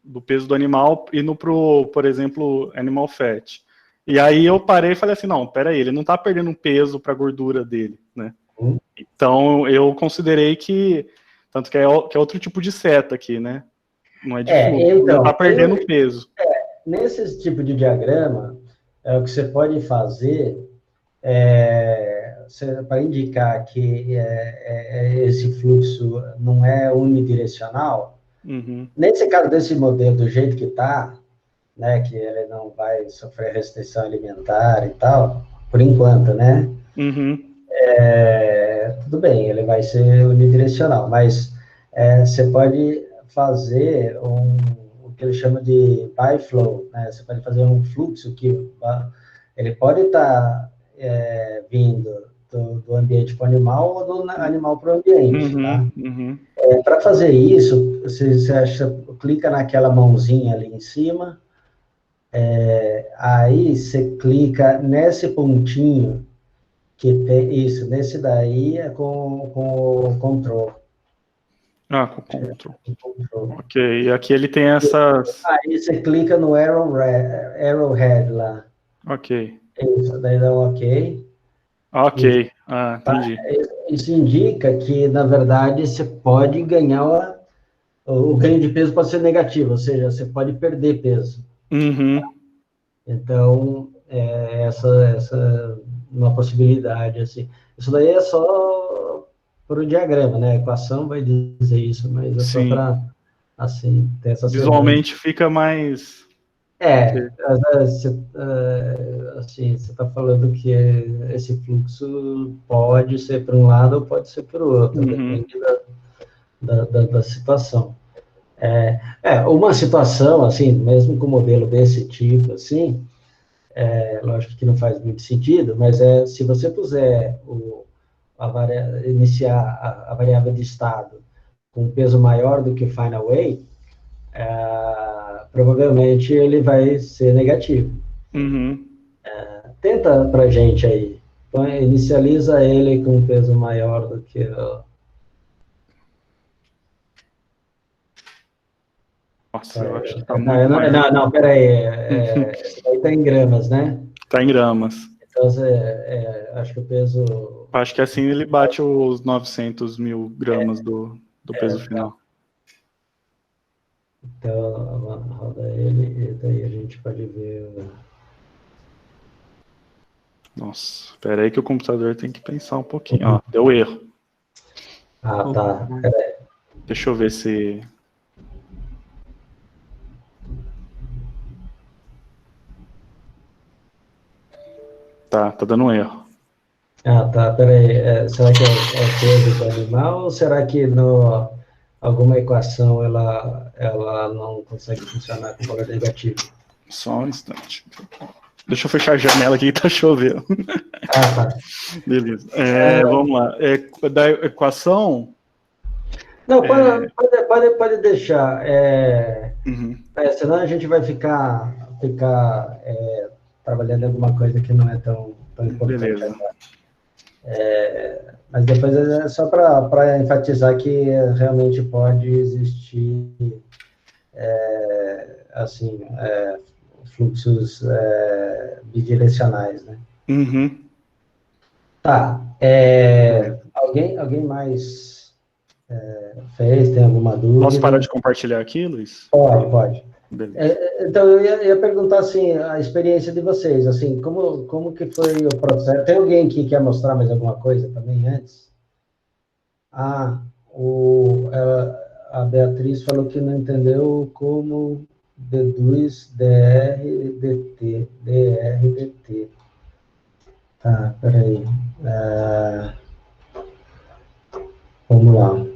do peso do animal, indo para, por exemplo, animal fat. E aí eu parei e falei assim, não, peraí, ele não está perdendo peso para a gordura dele, né? Então, eu considerei que, tanto que é outro tipo de seta aqui, né? Não é de fluxo, então, ele está perdendo peso. Nesse tipo de diagrama, o que você pode fazer para indicar que esse fluxo não é unidirecional, nesse caso desse modelo, do jeito que está, né, que ele não vai sofrer restrição alimentar e tal, por enquanto, né? Tudo bem, ele vai ser unidirecional, mas você pode fazer o que ele chama de biflow, né? Você pode fazer um fluxo que ele pode estar vindo do ambiente para o animal ou do animal para o ambiente, tá? Para fazer isso, você clica naquela mãozinha ali em cima, aí você clica nesse pontinho que tem isso, nesse daí é com o control. Com control. Ok, e aqui ele tem essas... Aí você clica no arrowhead lá. Ok. Isso, daí dá um ok. Ok, entendi. Isso indica que, na verdade, você pode ganhar, o ganho de peso pode ser negativo, ou seja, você pode perder peso. Então, essa uma possibilidade, assim. Isso daí é só por o diagrama, né? A equação vai dizer isso, mas é só para, assim, ter essa visualmente fica mais... assim, você está falando que esse fluxo pode ser para um lado ou pode ser para o outro, depende da situação. Uma situação, assim, mesmo com um modelo desse tipo, assim, lógico que não faz muito sentido, mas se você puser iniciar a variável de estado com um peso maior do que o final weight, provavelmente ele vai ser negativo. Tenta pra gente aí. Então, inicializa ele com um peso maior do que Nossa, eu acho que tá muito mais... Não, peraí. Aí tá em gramas, né? Tá em gramas. Então, acho que o peso... Acho que assim ele bate os 900 mil gramas do peso final. Então, roda ele e daí a gente pode ver... Nossa, espera aí que o computador tem que pensar um pouquinho. Ó, deu erro. Tá. Peraí. Deixa eu ver se... Tá dando um erro. Tá, peraí. Será que é peso do animal ou será que alguma equação ela não consegue funcionar com valor negativo? Só um instante. Deixa eu fechar a janela aqui que tá chovendo. Tá. Beleza. Vamos lá. Da equação... Não, pode deixar. Senão a gente vai ficar trabalhando em alguma coisa que não é tão importante. Beleza. Mas depois é só para enfatizar que realmente pode existir, assim, fluxos bidirecionais, né? Uhum. Tá. Alguém mais tem alguma dúvida? Posso parar de compartilhar aqui, Luiz? Pode. Beleza. Então, eu ia perguntar, assim, a experiência de vocês, assim, como que foi o processo? Tem alguém que quer mostrar mais alguma coisa também antes? A Beatriz falou que não entendeu como deduz DRDT. Tá, peraí. Vamos lá.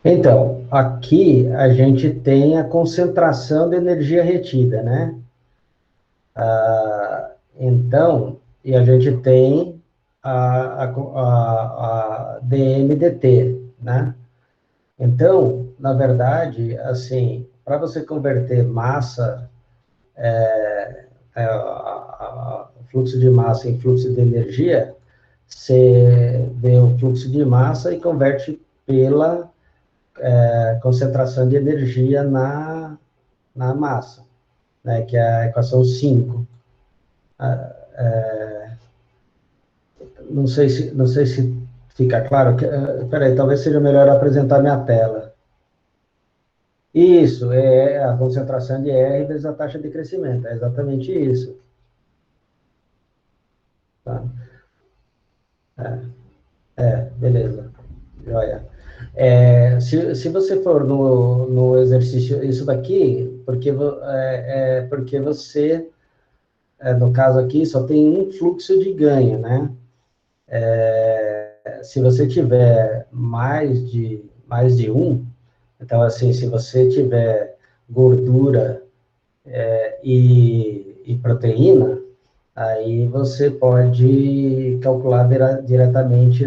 Então, aqui a gente tem a concentração de energia retida, né? Então, e a gente tem a DMDT, né? Então, na verdade, assim, para você converter massa, fluxo de massa em fluxo de energia, você vê o fluxo de massa e converte pela concentração de energia na massa, né, que é a equação 5. Não sei se fica claro. Peraí, talvez seja melhor apresentar minha tela. Isso, é a concentração de R vezes a taxa de crescimento, é exatamente isso. Tá? Beleza. Joia. Se você for no exercício, isso daqui, porque você, no caso aqui, só tem um fluxo de ganho, né? Se você tiver mais de um, então, assim, se você tiver gordura e proteína, aí você pode calcular diretamente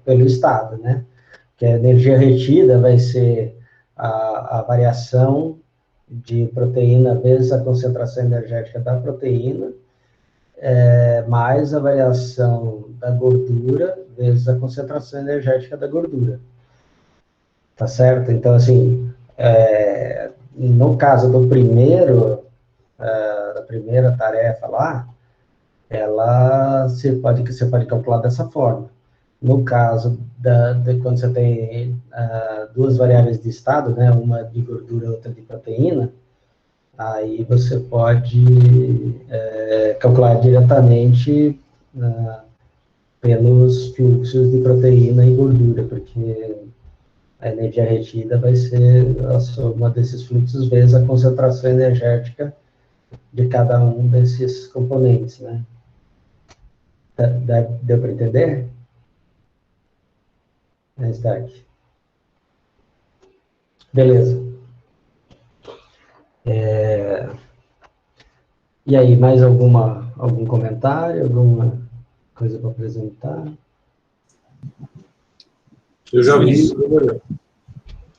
pelo estado, né? Que a energia retida vai ser a variação de proteína vezes a concentração energética da proteína, mais a variação da gordura vezes a concentração energética da gordura. Tá certo? Então, assim, no caso do da primeira tarefa lá, você pode calcular dessa forma. No caso de quando você tem duas variáveis de estado, né, uma de gordura e outra de proteína, aí você pode calcular diretamente pelos fluxos de proteína e gordura, porque a energia retida vai ser a soma desses fluxos vezes a concentração energética de cada um desses componentes, né? Deu para entender? Está aqui. Beleza. E aí, mais algum comentário, alguma coisa para apresentar? Eu já vi.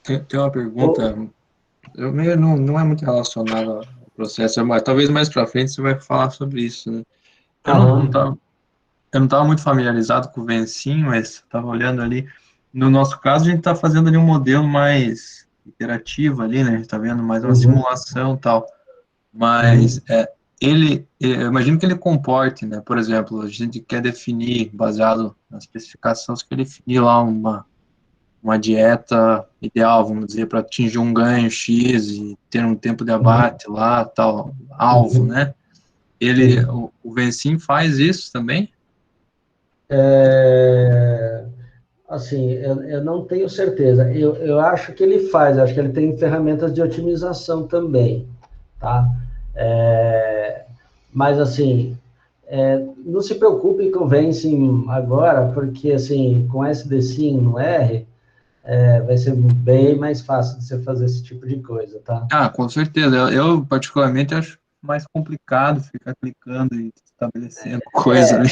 Tem uma pergunta, não é muito relacionada ao processo, mas talvez mais para frente você vai falar sobre isso, né? Eu não estava muito familiarizado com o Vencin, mas estava olhando ali. No nosso caso, a gente está fazendo ali um modelo mais interativo ali, né? A gente está vendo mais uma simulação e tal. Mas eu imagino que ele comporte, né? Por exemplo, a gente quer definir, baseado nas especificações, que ele definir lá uma dieta ideal, vamos dizer, para atingir um ganho X e ter um tempo de abate lá, tal, alvo, né? O Vencin faz isso também? Assim, eu não tenho certeza. Eu acho que ele faz, acho que ele tem ferramentas de otimização também, tá? Mas, assim, não se preocupe com o Vencin agora, porque, assim, com SD-Sim no R, vai ser bem mais fácil de você fazer esse tipo de coisa, tá? Com certeza. Eu particularmente, acho mais complicado ficar clicando e estabelecendo coisa ali.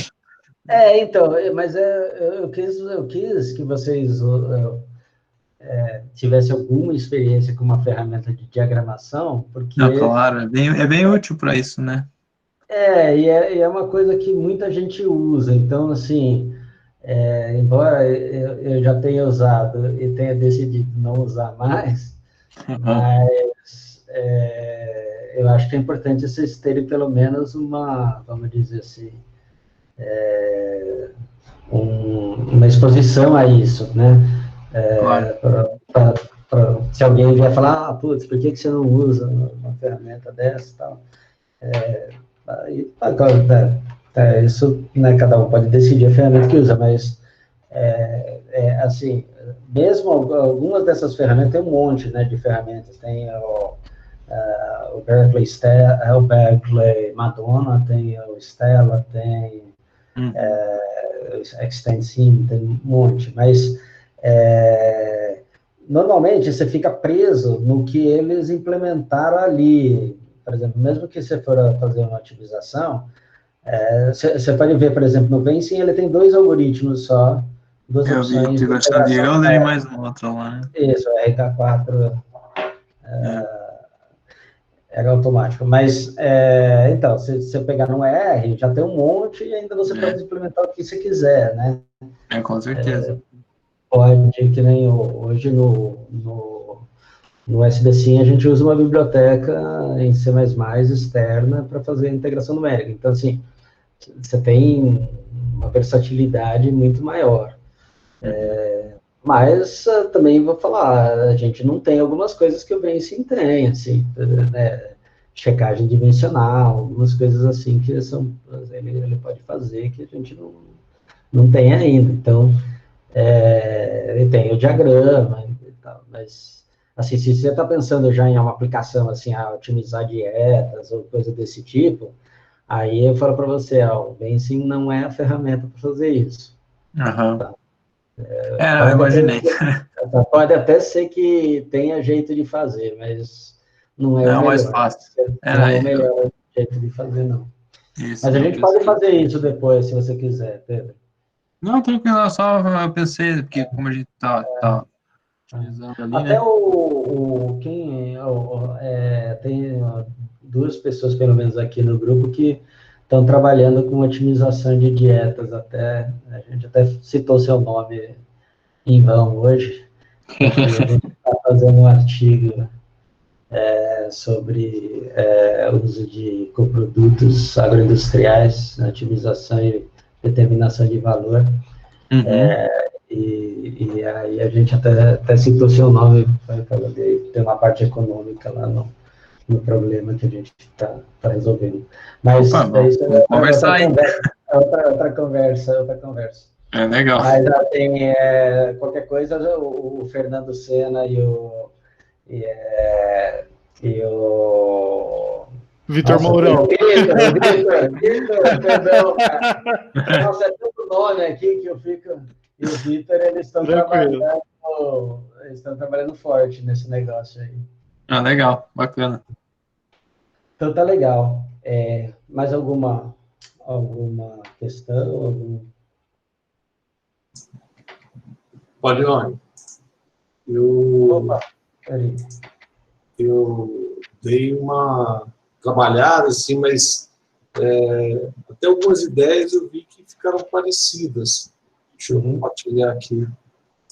Então, mas eu quis que vocês tivesse alguma experiência com uma ferramenta de diagramação, porque... Não, claro, é bem útil para isso, né? E é uma coisa que muita gente usa, então, assim, embora eu já tenha usado e tenha decidido não usar mais, mas eu acho que é importante vocês terem pelo menos uma, vamos dizer assim, uma exposição a isso, né? Se alguém vier falar, putz, por que você não usa uma ferramenta dessa e tal? Isso, né, cada um pode decidir a ferramenta que usa, mas, assim, mesmo algumas dessas ferramentas, tem um monte, né, de ferramentas, tem o Berkeley Madonna, tem o Stella, tem Extensim, tem um monte, mas normalmente você fica preso no que eles implementaram ali. Por exemplo, mesmo que você for fazer uma otimização, você pode ver, por exemplo, no Vensim, ele tem 2 algoritmos só, 2 opções. Eu vi a integração de Euler e mais um outro lá, né? Isso, RK4 era automático. Mas, então, se você pegar no R, já tem um monte e ainda você pode implementar o que você quiser, né? Com certeza. Pode, que nem hoje no SDSim a gente usa uma biblioteca em C++ externa para fazer a integração numérica. Então, assim, você tem uma versatilidade muito maior. Mas também vou falar, a gente não tem algumas coisas que o Vensim tem, assim, né, checagem dimensional, algumas coisas assim que ele pode fazer que a gente não tem ainda. Então, ele tem o diagrama e tal, mas, assim, se você está pensando já em uma aplicação, assim, a otimizar dietas ou coisa desse tipo, aí eu falo para você, o Vensim não é a ferramenta para fazer isso. Tá? Eu imaginei. Pode até ser que tenha jeito de fazer, mas não é o melhor. Mais fácil. Não é o melhor jeito de fazer, não. Isso, mas a gente pode fazer isso depois, se você quiser, Pedro. Não, tranquilo, só eu pensei, porque como a gente tá utilizando ali, até né? Tem 2 pessoas, pelo menos aqui no grupo, que estão trabalhando com otimização de dietas, a gente até citou seu nome em vão hoje, porque a gente está fazendo um artigo sobre o uso de coprodutos agroindustriais, otimização e determinação de valor, e aí a gente até citou seu nome, tem uma parte econômica lá no problema que a gente está resolvendo. Mas isso é outra conversa. Legal. Mas assim, qualquer coisa, o Fernando Sena e o Vitor Mourão. Vitor, perdão, cara. Nossa, é tanto nome aqui que eu fico... E o Vitor, eles estão trabalhando forte nesse negócio aí. Legal, bacana. Então tá legal. Mais alguma questão? Pode, Rony. Eu dei uma trabalhada, assim, mas até algumas ideias eu vi que ficaram parecidas. Deixa eu compartilhar aqui.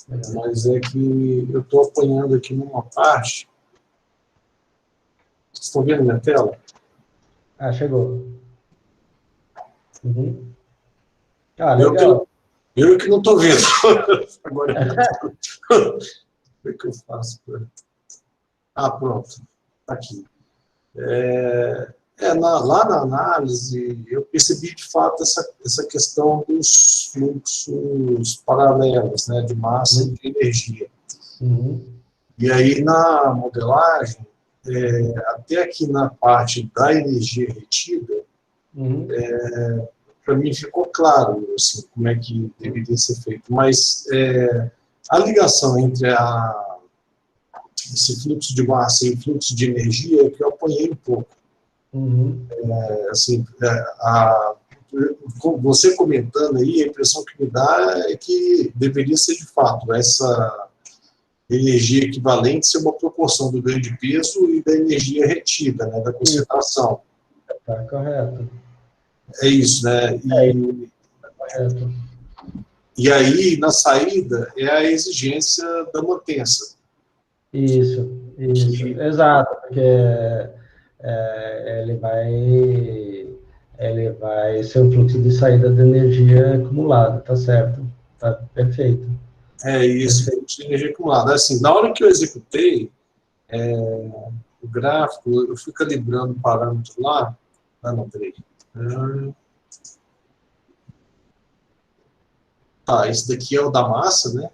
Mas é que eu estou apanhando aqui numa parte. Vocês estão vendo minha tela? Chegou. Legal. Eu que não estou vendo. Agora, como é que eu faço? Pronto. Está aqui. Lá na análise, eu percebi, de fato, essa questão dos fluxos paralelos, né, de massa e de energia. E aí, na modelagem, até aqui na parte da energia retida, para mim ficou claro assim, como é que deveria ser feito. Mas a ligação entre esse fluxo de massa e o fluxo de energia é que eu apanhei um pouco. Você comentando aí, a impressão que me dá é que deveria ser de fato energia equivalente ser uma proporção do ganho de peso e da energia retida, né, da concentração. Tá correto. É isso, né? Correto. E aí, na saída, é a exigência da mantença. Isso. Exato, porque ele vai ser um fluxo de saída de energia acumulada, tá certo? Tá perfeito. É isso, fluxo de energia acumulada. Assim, na hora que eu executei o gráfico, eu fui calibrando o parâmetro lá. Ah, não, peraí. Tá, esse daqui é o da massa, né?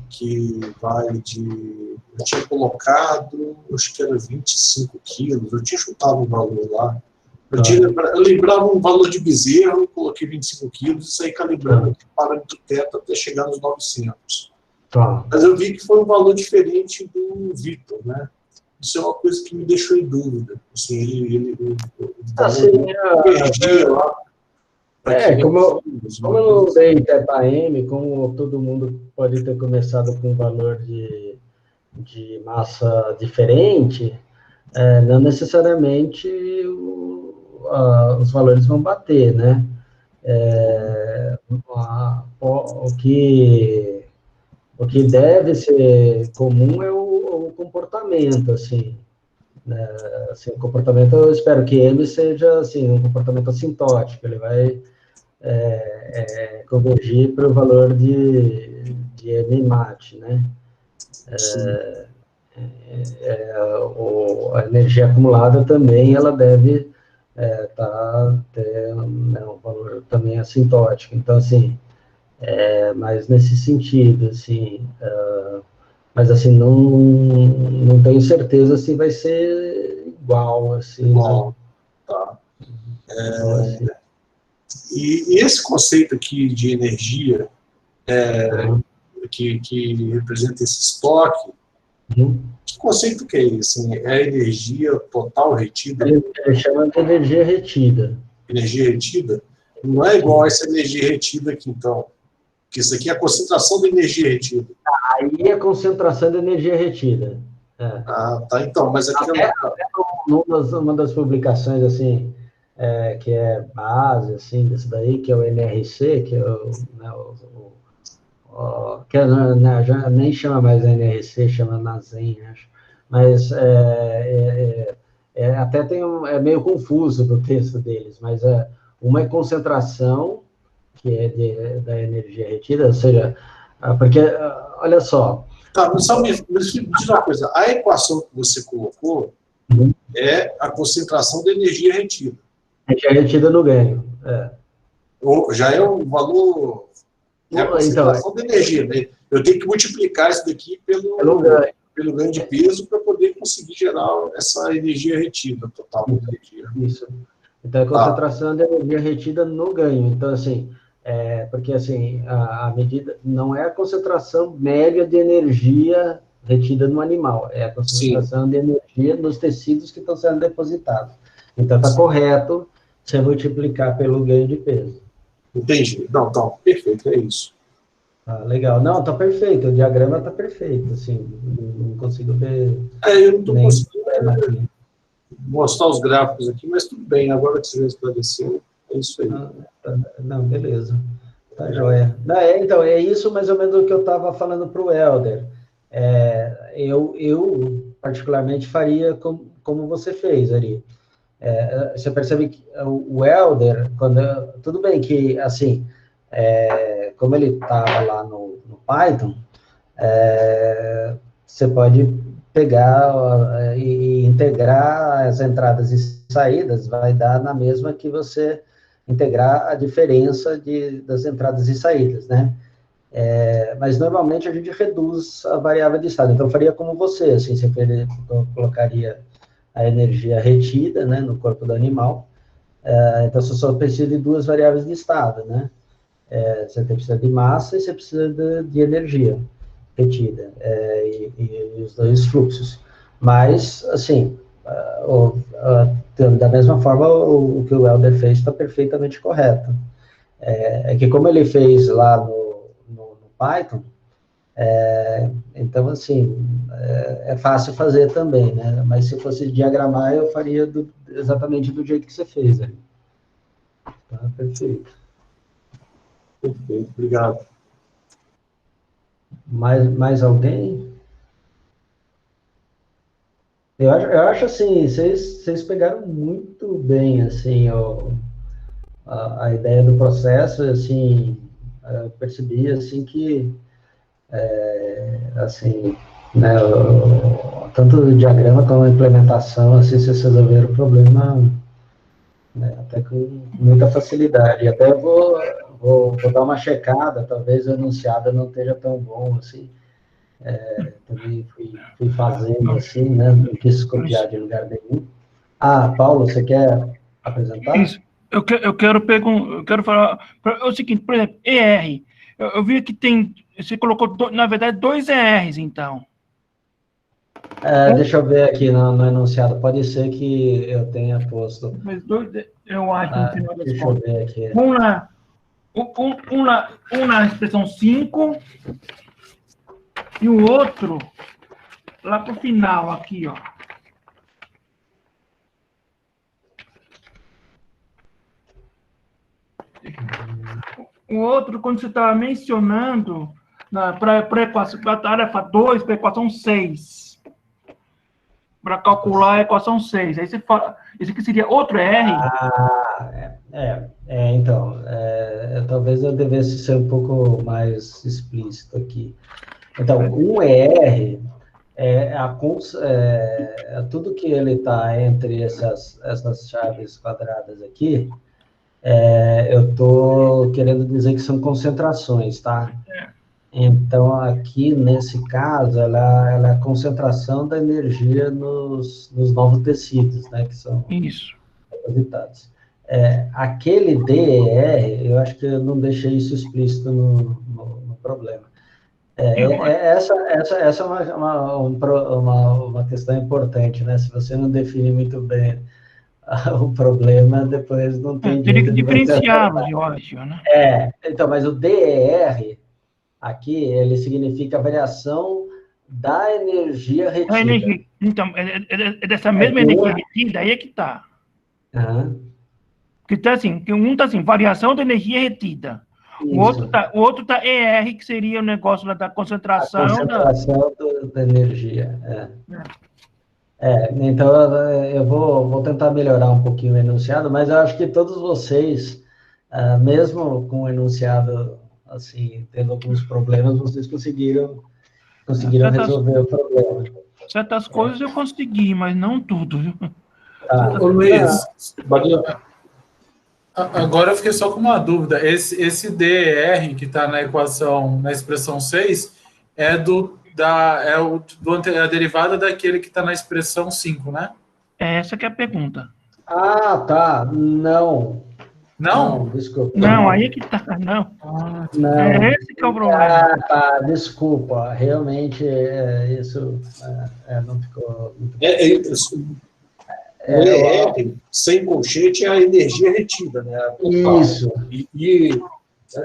Que vai de... Eu tinha colocado, acho que era 25 quilos, eu tinha chutado um valor lá. Eu lembrava um valor de bezerro, coloquei 25 quilos e saí calibrando o parâmetro teta até chegar nos 900. Mas eu vi que foi um valor diferente do Vitor, né? Isso é uma coisa que me deixou em dúvida. Assim, ele perdia lá. Como eu não dei TEPA-M, como todo mundo pode ter começado com um valor de massa diferente, não necessariamente os valores vão bater, né? O que deve ser comum é o comportamento, assim. Assim, o comportamento, eu espero que ele seja assim, um comportamento assintótico, ele vai convergir para o valor de NMAT, né? A energia acumulada também, ela deve ter um valor também assintótico. Então, assim, mas nesse sentido, assim, mas assim, não tenho certeza se vai ser igual, assim. Igual, tá. Assim. E esse conceito aqui de energia, que representa esse estoque, que conceito que é esse? Assim, é a energia total retida? Ele chama de energia retida. Energia retida? Não é igual a essa energia retida aqui, então. Porque isso aqui é a concentração da energia retida. Aí é a concentração da energia retida. Ah, tá. Então, mas aqui uma das publicações, assim, que é base, assim, desse daí, que é o NRC, que é já nem chama mais NRC, chama NASEM, acho. Mas até é meio confuso no texto deles, mas uma é concentração, que é da energia retida, ou seja, porque, olha só... Tá, mas só me diz uma coisa, a equação que você colocou é a concentração da energia retida. Energia retida no ganho, Já é um valor... É a concentração da energia, né? Eu tenho que multiplicar isso daqui pelo ganho de peso para poder conseguir gerar essa energia retida, total de energia. Isso. Então, a concentração da energia retida no ganho. Então, assim, porque assim, a medida não é a concentração média de energia retida no animal, é a concentração de energia nos tecidos que estão sendo depositados. Então, está correto você multiplicar pelo ganho de peso. Entendi. Não, perfeito, é isso. Legal. Não, tá perfeito, o diagrama tá perfeito, assim, não consigo ver... Eu não estou conseguindo mostrar os gráficos aqui, mas tudo bem, agora que você já esclareceu, é isso aí. Não, beleza. Tá joia. Então, é isso mais ou menos o que eu estava falando para o Helder. Eu, particularmente, faria como você fez, Ari. Você percebe que o Helder, tudo bem que, assim, como ele estava lá no Python, você pode pegar e integrar as entradas e saídas, vai dar na mesma que você integrar a diferença das entradas e saídas, né? Mas normalmente a gente reduz a variável de estado, então eu faria como você, assim, você colocaria a energia retida, né, no corpo do animal, então você só precisa de duas variáveis de estado, né? Você precisa de massa e você precisa de energia retida, e os dois fluxos. Mas, assim, da mesma forma, o que o Helder fez está perfeitamente correto. Que como ele fez lá no Python, Então, assim, é fácil fazer também, né? Mas se fosse diagramar, eu faria exatamente do jeito que você fez aí. Tá, perfeito. Perfeito, obrigado. Mais alguém? Eu acho assim, vocês pegaram muito bem, assim, a ideia do processo, assim, eu percebi, assim, que, assim, né, tanto o diagrama como a implementação, assim, vocês resolveram o problema, né, até com muita facilidade. E até vou dar uma checada, talvez o enunciado não esteja tão bom, assim, também fui fazendo assim, né? Não quis copiar de lugar nenhum. Paulo, você quer apresentar? Isso. Eu quero falar. É o seguinte, por exemplo, ER. Eu vi que tem. Você colocou, na verdade, 2 ERs, então. Deixa eu ver aqui no enunciado. Pode ser que eu tenha posto. Mas 2, eu acho, no final das Deixa contas. eu ver aqui. Um na expressão 5 e o outro lá para o final, aqui, ó. O outro, quando você estava mencionando, para a tarefa 2, para a equação 6, para calcular a equação 6. Aí você fala, esse aqui seria outro R? Então, talvez eu devesse ser um pouco mais explícito aqui. Então, um ER tudo que ele está entre essas chaves quadradas aqui, eu estou querendo dizer que são concentrações, tá? Então, aqui, nesse caso, ela é a concentração da energia nos novos tecidos, né, que são depositados. Aquele DER, eu acho que eu não deixei isso explícito no problema. Essa é uma questão importante, né? Se você não define muito bem o problema, depois não tem teria que diferenciá-los, eu acho, né? Então, mas o DER, aqui, ele significa a variação da energia retida. Então, é dessa mesma energia retida, aí é que está. Que tá assim, que um está assim, variação da energia retida. O outro tá ER, que seria o negócio lá da concentração. A concentração da energia. Então, eu vou tentar melhorar um pouquinho o enunciado, mas eu acho que todos vocês, mesmo com o enunciado, assim, tendo alguns problemas, vocês conseguiram resolver o problema. Certas coisas eu consegui, mas não tudo, viu? Ô, Luiz, agora eu fiquei só com uma dúvida. Esse DER que está na equação, na expressão 6, é a derivada daquele que está na expressão 5, né? Essa que é a pergunta. Tá. Não, desculpa. Não, aí é que tá, não. Não. Esse que é o problema. Tá, desculpa. Realmente, isso não ficou muito bom. O ER, sem colchete, é a energia retida, né? Isso. E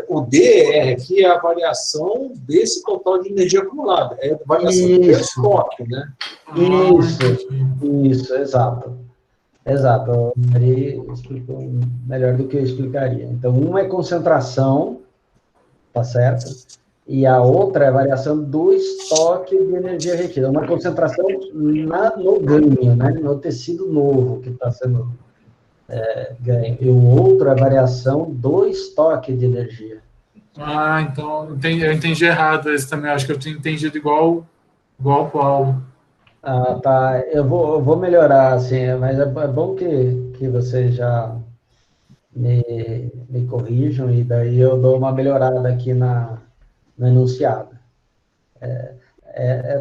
o DER aqui é a variação desse total de energia acumulada. É a variação do estoque, né? Isso, exato. O Mari explicou melhor do que eu explicaria. Então, uma é concentração, tá certo? E a outra é a variação do estoque de energia retida. Uma concentração no ganho, né? No tecido novo que está sendo ganho. E o outro é a variação do estoque de energia. Então eu entendi errado esse também. Acho que eu tinha entendido igual o Paulo. Tá. Eu vou melhorar, assim, mas é bom que vocês já me corrijam e daí eu dou uma melhorada aqui no enunciado.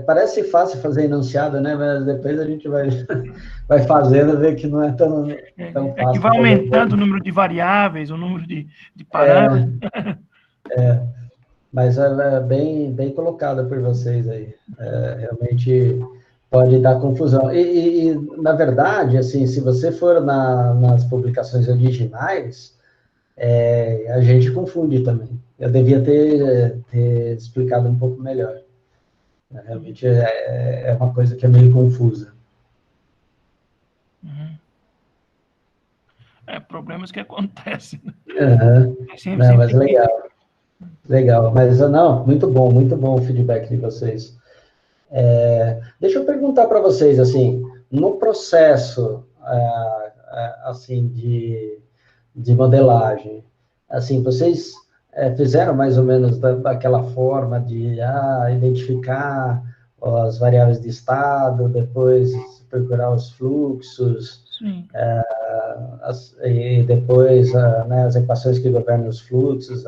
Parece fácil fazer enunciado, né? Mas depois a gente vai fazendo, ver que não é tão fácil. Que vai aumentando o número de variáveis, o número de parâmetros. Mas é bem colocada por vocês aí. Realmente pode dar confusão. E, na verdade, assim, se você for nas publicações originais, a gente confunde também. Eu devia ter explicado um pouco melhor. Realmente é uma coisa que é meio confusa. Problemas que acontecem. Não, mas legal. Legal, mas não, muito bom o feedback de vocês. Deixa eu perguntar para vocês, assim, no processo, assim, de modelagem, assim, vocês fizeram mais ou menos daquela forma de identificar as variáveis de estado, depois procurar os fluxos, e depois né, as equações que governam os fluxos,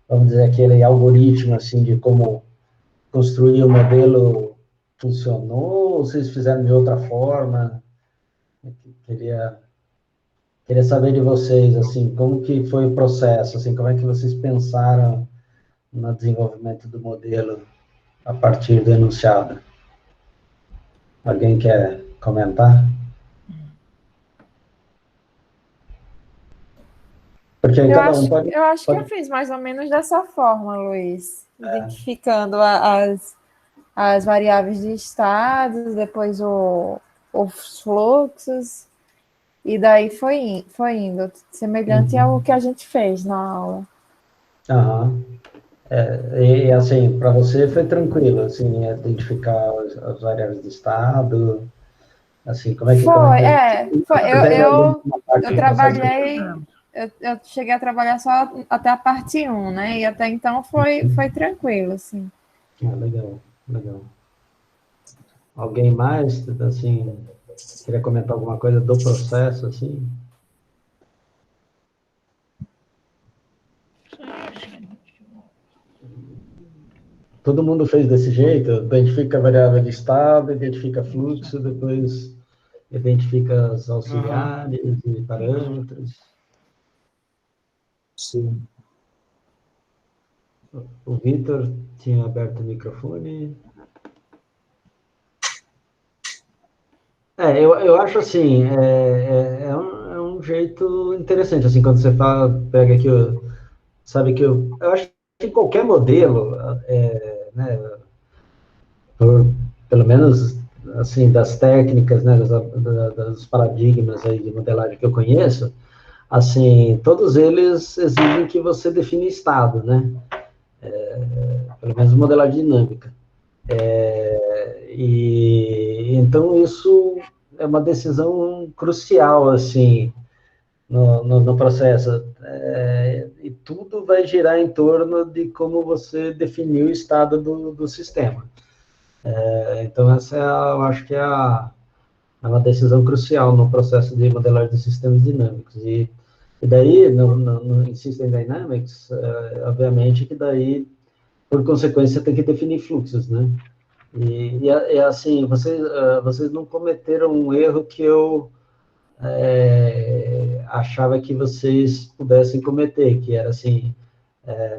vamos dizer, aquele algoritmo, assim, de como construir o modelo funcionou, ou vocês fizeram de outra forma? Queria saber de vocês, assim, como que foi o processo, assim, como é que vocês pensaram no desenvolvimento do modelo a partir do enunciado? Alguém quer comentar? Porque eu acho que eu fiz mais ou menos dessa forma, Luiz, identificando as variáveis de estado, depois os fluxos, e daí foi indo, semelhante ao que a gente fez na aula. E assim, para você foi tranquilo, assim, identificar as variáveis de estado, assim, como é que... Eu trabalhei... Eu cheguei a trabalhar só até a parte 1, né? E até então foi tranquilo, assim. Legal. Alguém mais, assim, queria comentar alguma coisa do processo, assim? Todo mundo fez desse jeito? Identifica a variável de estado, identifica fluxo, depois identifica os auxiliares e parâmetros. Sim. O Vitor tinha aberto o microfone. Eu acho assim, é um jeito interessante, assim, quando você pega aqui, sabe que eu acho que qualquer modelo, né, pelo menos, assim, das técnicas, né, dos paradigmas aí de modelagem que eu conheço, assim, todos eles exigem que você defina estado, né? Pelo menos modelagem dinâmica. E então isso é uma decisão crucial, assim, no processo. E tudo vai girar em torno de como você definiu o estado do sistema. Então essa eu acho que é uma decisão crucial no processo de modelagem de sistemas dinâmicos. E daí, em System Dynamics, obviamente que daí, por consequência, tem que definir fluxos, né? E assim, vocês não cometeram um erro que eu achava que vocês pudessem cometer, que era, assim,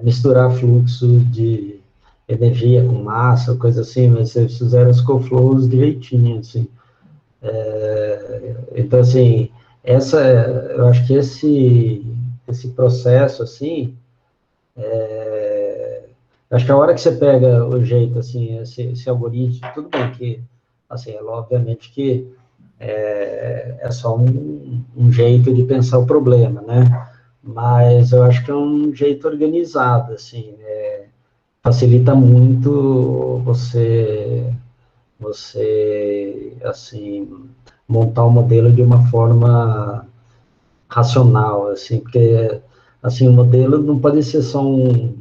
misturar fluxo de energia com massa, coisa assim, mas vocês fizeram os coflows direitinho, assim. Então, assim, eu acho que esse processo, assim, acho que a hora que você pega o jeito, assim, esse algoritmo, tudo bem que, assim, obviamente que é só um jeito de pensar o problema, né? Mas eu acho que é um jeito organizado, assim, facilita muito você, assim, montar o modelo de uma forma racional, assim, porque, assim, o modelo não pode ser só um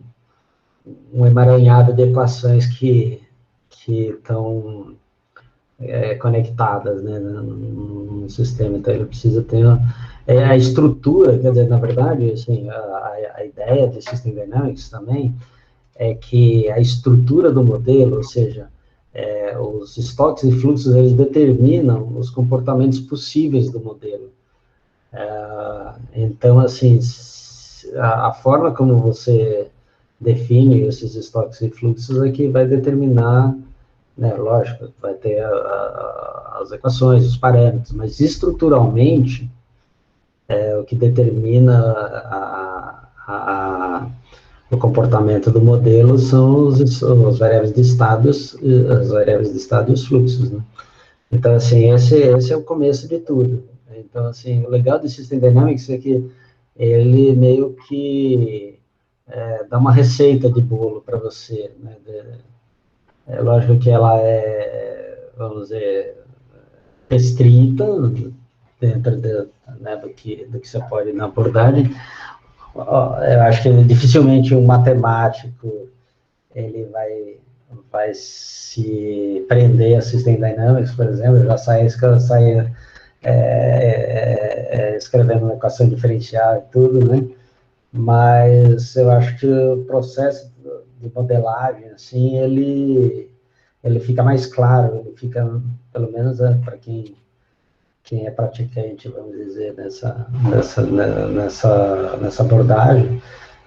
emaranhado de equações que estão conectadas, né, no sistema. Então, ele precisa ter a estrutura, quer dizer, na verdade, assim, a ideia de System Dynamics também é que a estrutura do modelo, ou seja, os estoques e fluxos, eles determinam os comportamentos possíveis do modelo. Então, assim, a forma como você define esses estoques e fluxos é que vai determinar, né, lógico, vai ter as equações, os parâmetros, mas estruturalmente, o que determina o comportamento do modelo são as variáveis de estados, as variáveis de estado e os fluxos, né? Então, assim, esse é o começo de tudo. Então, assim, o legal do System Dynamics é que ele meio que dá uma receita de bolo para você, né? É lógico que ela vamos dizer, restrita dentro né, do que você pode na abordagem. Eu acho que dificilmente um matemático ele vai se prender a System Dynamics, por exemplo, já sai escrevendo uma equação diferencial e tudo, né? Mas eu acho que o processo de modelagem, assim, ele fica mais claro, ele fica, pelo menos para quem é praticante, vamos dizer, nessa abordagem,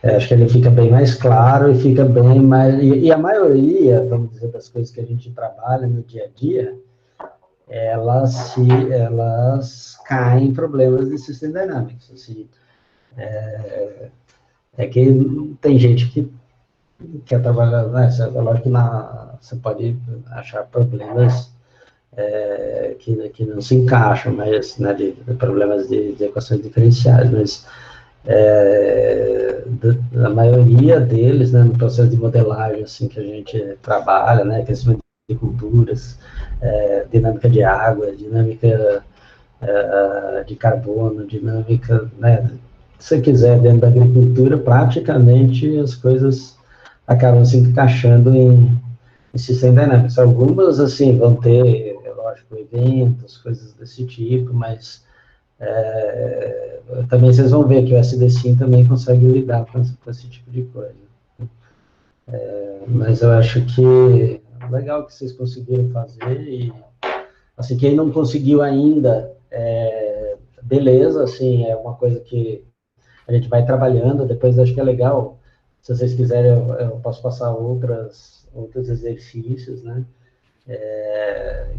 acho que ele fica bem mais claro e fica bem mais... E a maioria, vamos dizer, das coisas que a gente trabalha no dia a dia, elas caem em problemas de System Dynamics. Assim, que tem gente que quer trabalhar, né? Lógico que você pode achar problemas que não se encaixam, mas, né, de problemas de equações diferenciais, mas a maioria deles, né, no processo de modelagem, assim, que a gente trabalha, né, crescimento de culturas, dinâmica de água, dinâmica de carbono, dinâmica, né, se você quiser, dentro da agricultura, praticamente as coisas acabam se encaixando em System Dynamics. Algumas, assim, vão ter, lógico, eventos, coisas desse tipo, mas também vocês vão ver que o SDSIM também consegue lidar com esse tipo de coisa. Mas eu acho que é legal que vocês conseguiram fazer, e, assim, quem não conseguiu ainda, beleza, assim, é uma coisa que a gente vai trabalhando, depois acho que é legal, se vocês quiserem, eu posso passar outros exercícios, né?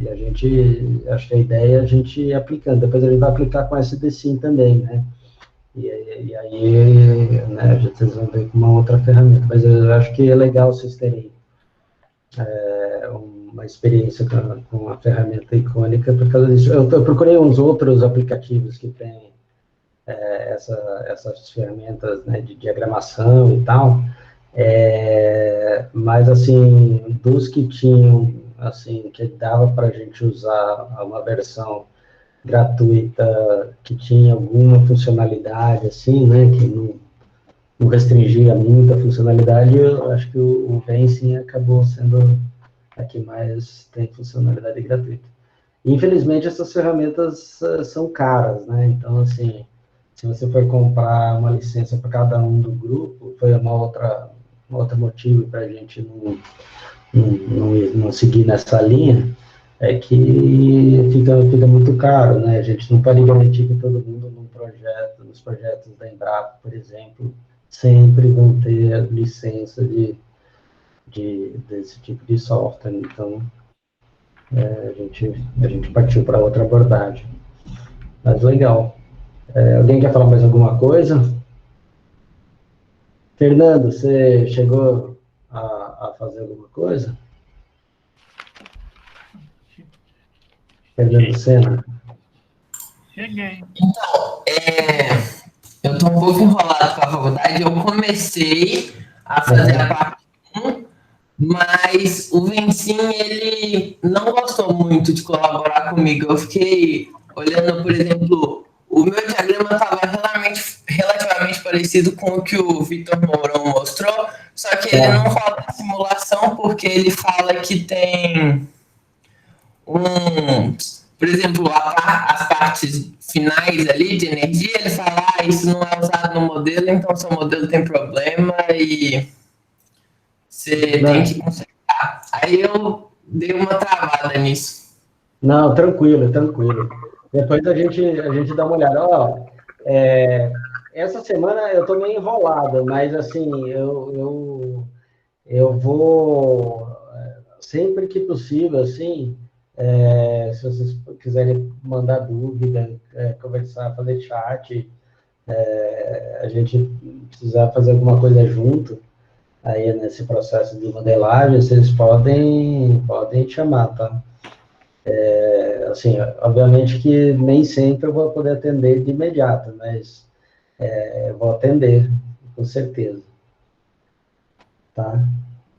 E a gente, acho que a ideia é a gente ir aplicando, depois a gente vai aplicar com SDSIM também, né? E aí, né, vocês vão ver com uma outra ferramenta, mas eu acho que é legal vocês terem uma experiência com a ferramenta icônica por causa disso. Eu procurei uns outros aplicativos que têm essas ferramentas, né, de diagramação e tal, mas, assim, dos que tinham, assim, que dava para a gente usar uma versão gratuita que tinha alguma funcionalidade, assim, né, que não restringia muita funcionalidade, eu acho que o Vensim acabou sendo a que mais tem funcionalidade gratuita. Infelizmente, essas ferramentas são caras, né, então, assim, se você for comprar uma licença para cada um do grupo, foi um outro motivo para a gente não seguir nessa linha, é que fica muito caro, né? A gente não pode garantir que todo mundo nos projetos da Embrapa, por exemplo, sempre vão ter licença desse tipo de software. Então, a gente partiu para outra abordagem. Mas legal. Alguém quer falar mais alguma coisa? Fernando, você chegou a fazer alguma coisa? Fernando Sena. Cheguei. Então, eu estou um pouco enrolado com a faculdade. Eu comecei a fazer a parte 1, mas o Vensim, ele não gostou muito de colaborar comigo. Eu fiquei olhando, por exemplo, o meu diagrama estava relativamente parecido com o que o Victor Mourão mostrou, só que ele não fala de simulação, porque ele fala que tem por exemplo, as partes finais ali de energia, ele fala, isso não é usado no modelo, então seu modelo tem problema e você tem que consertar. Aí eu dei uma travada nisso. Não, tranquilo. Depois a gente dá uma olhada. Essa semana eu estou meio enrolado, mas, assim, eu vou, sempre que possível, assim, Se vocês quiserem mandar dúvida, conversar, fazer chat, a gente precisar fazer alguma coisa junto, aí nesse processo de modelagem, vocês podem chamar, tá? Assim, obviamente que nem sempre eu vou poder atender de imediato, mas vou atender, com certeza. Tá?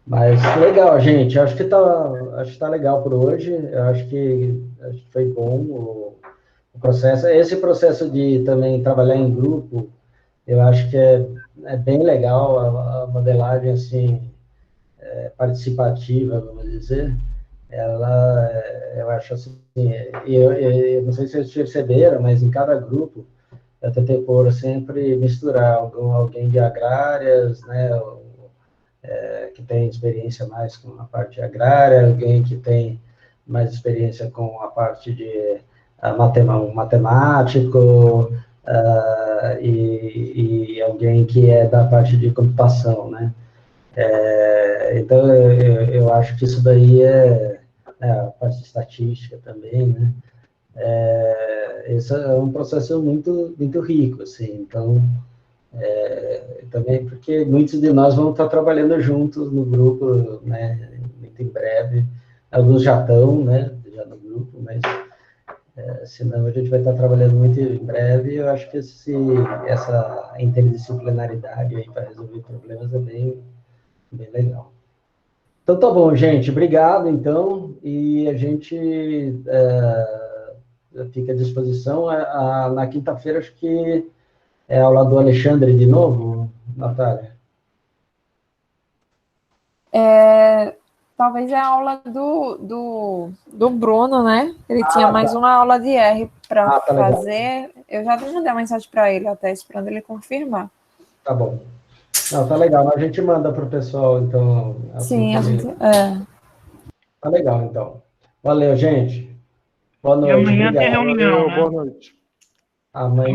Mas legal, gente. Acho que tá legal por hoje. Eu acho que foi bom o processo. Esse processo de também trabalhar em grupo, eu acho que é bem legal a modelagem assim participativa, vamos dizer. Eu acho assim, eu não sei se vocês perceberam, mas em cada grupo eu tentei pôr sempre misturar alguém de agrárias, né, que tem experiência mais com a parte agrária, alguém que tem mais experiência com a parte de matemático, e alguém que é da parte de computação, né? Então, eu acho que isso daí a parte de estatística também, né? Esse é um processo muito, muito rico, assim, então, também porque muitos de nós vamos estar trabalhando juntos no grupo, né, muito em breve, alguns já estão, né, já no grupo, mas senão a gente vai estar trabalhando muito em breve, e eu acho que essa interdisciplinaridade aí para resolver problemas é bem legal. Então tá bom, gente, obrigado, então, e a gente fica à disposição. Na quinta-feira, acho que é aula do Alexandre de novo, Natália? Talvez é a aula do Bruno, né? Ele tinha mais uma aula de R para fazer. Legal. Eu já mandei uma mensagem para ele, até esperando ele confirmar. Tá bom. Não, tá legal. A gente manda para o pessoal, então. Sim, a gente. Tá legal, então. Valeu, gente. Boa noite. E amanhã obrigado. tem reunião, Valeu, né? boa noite. Amanhã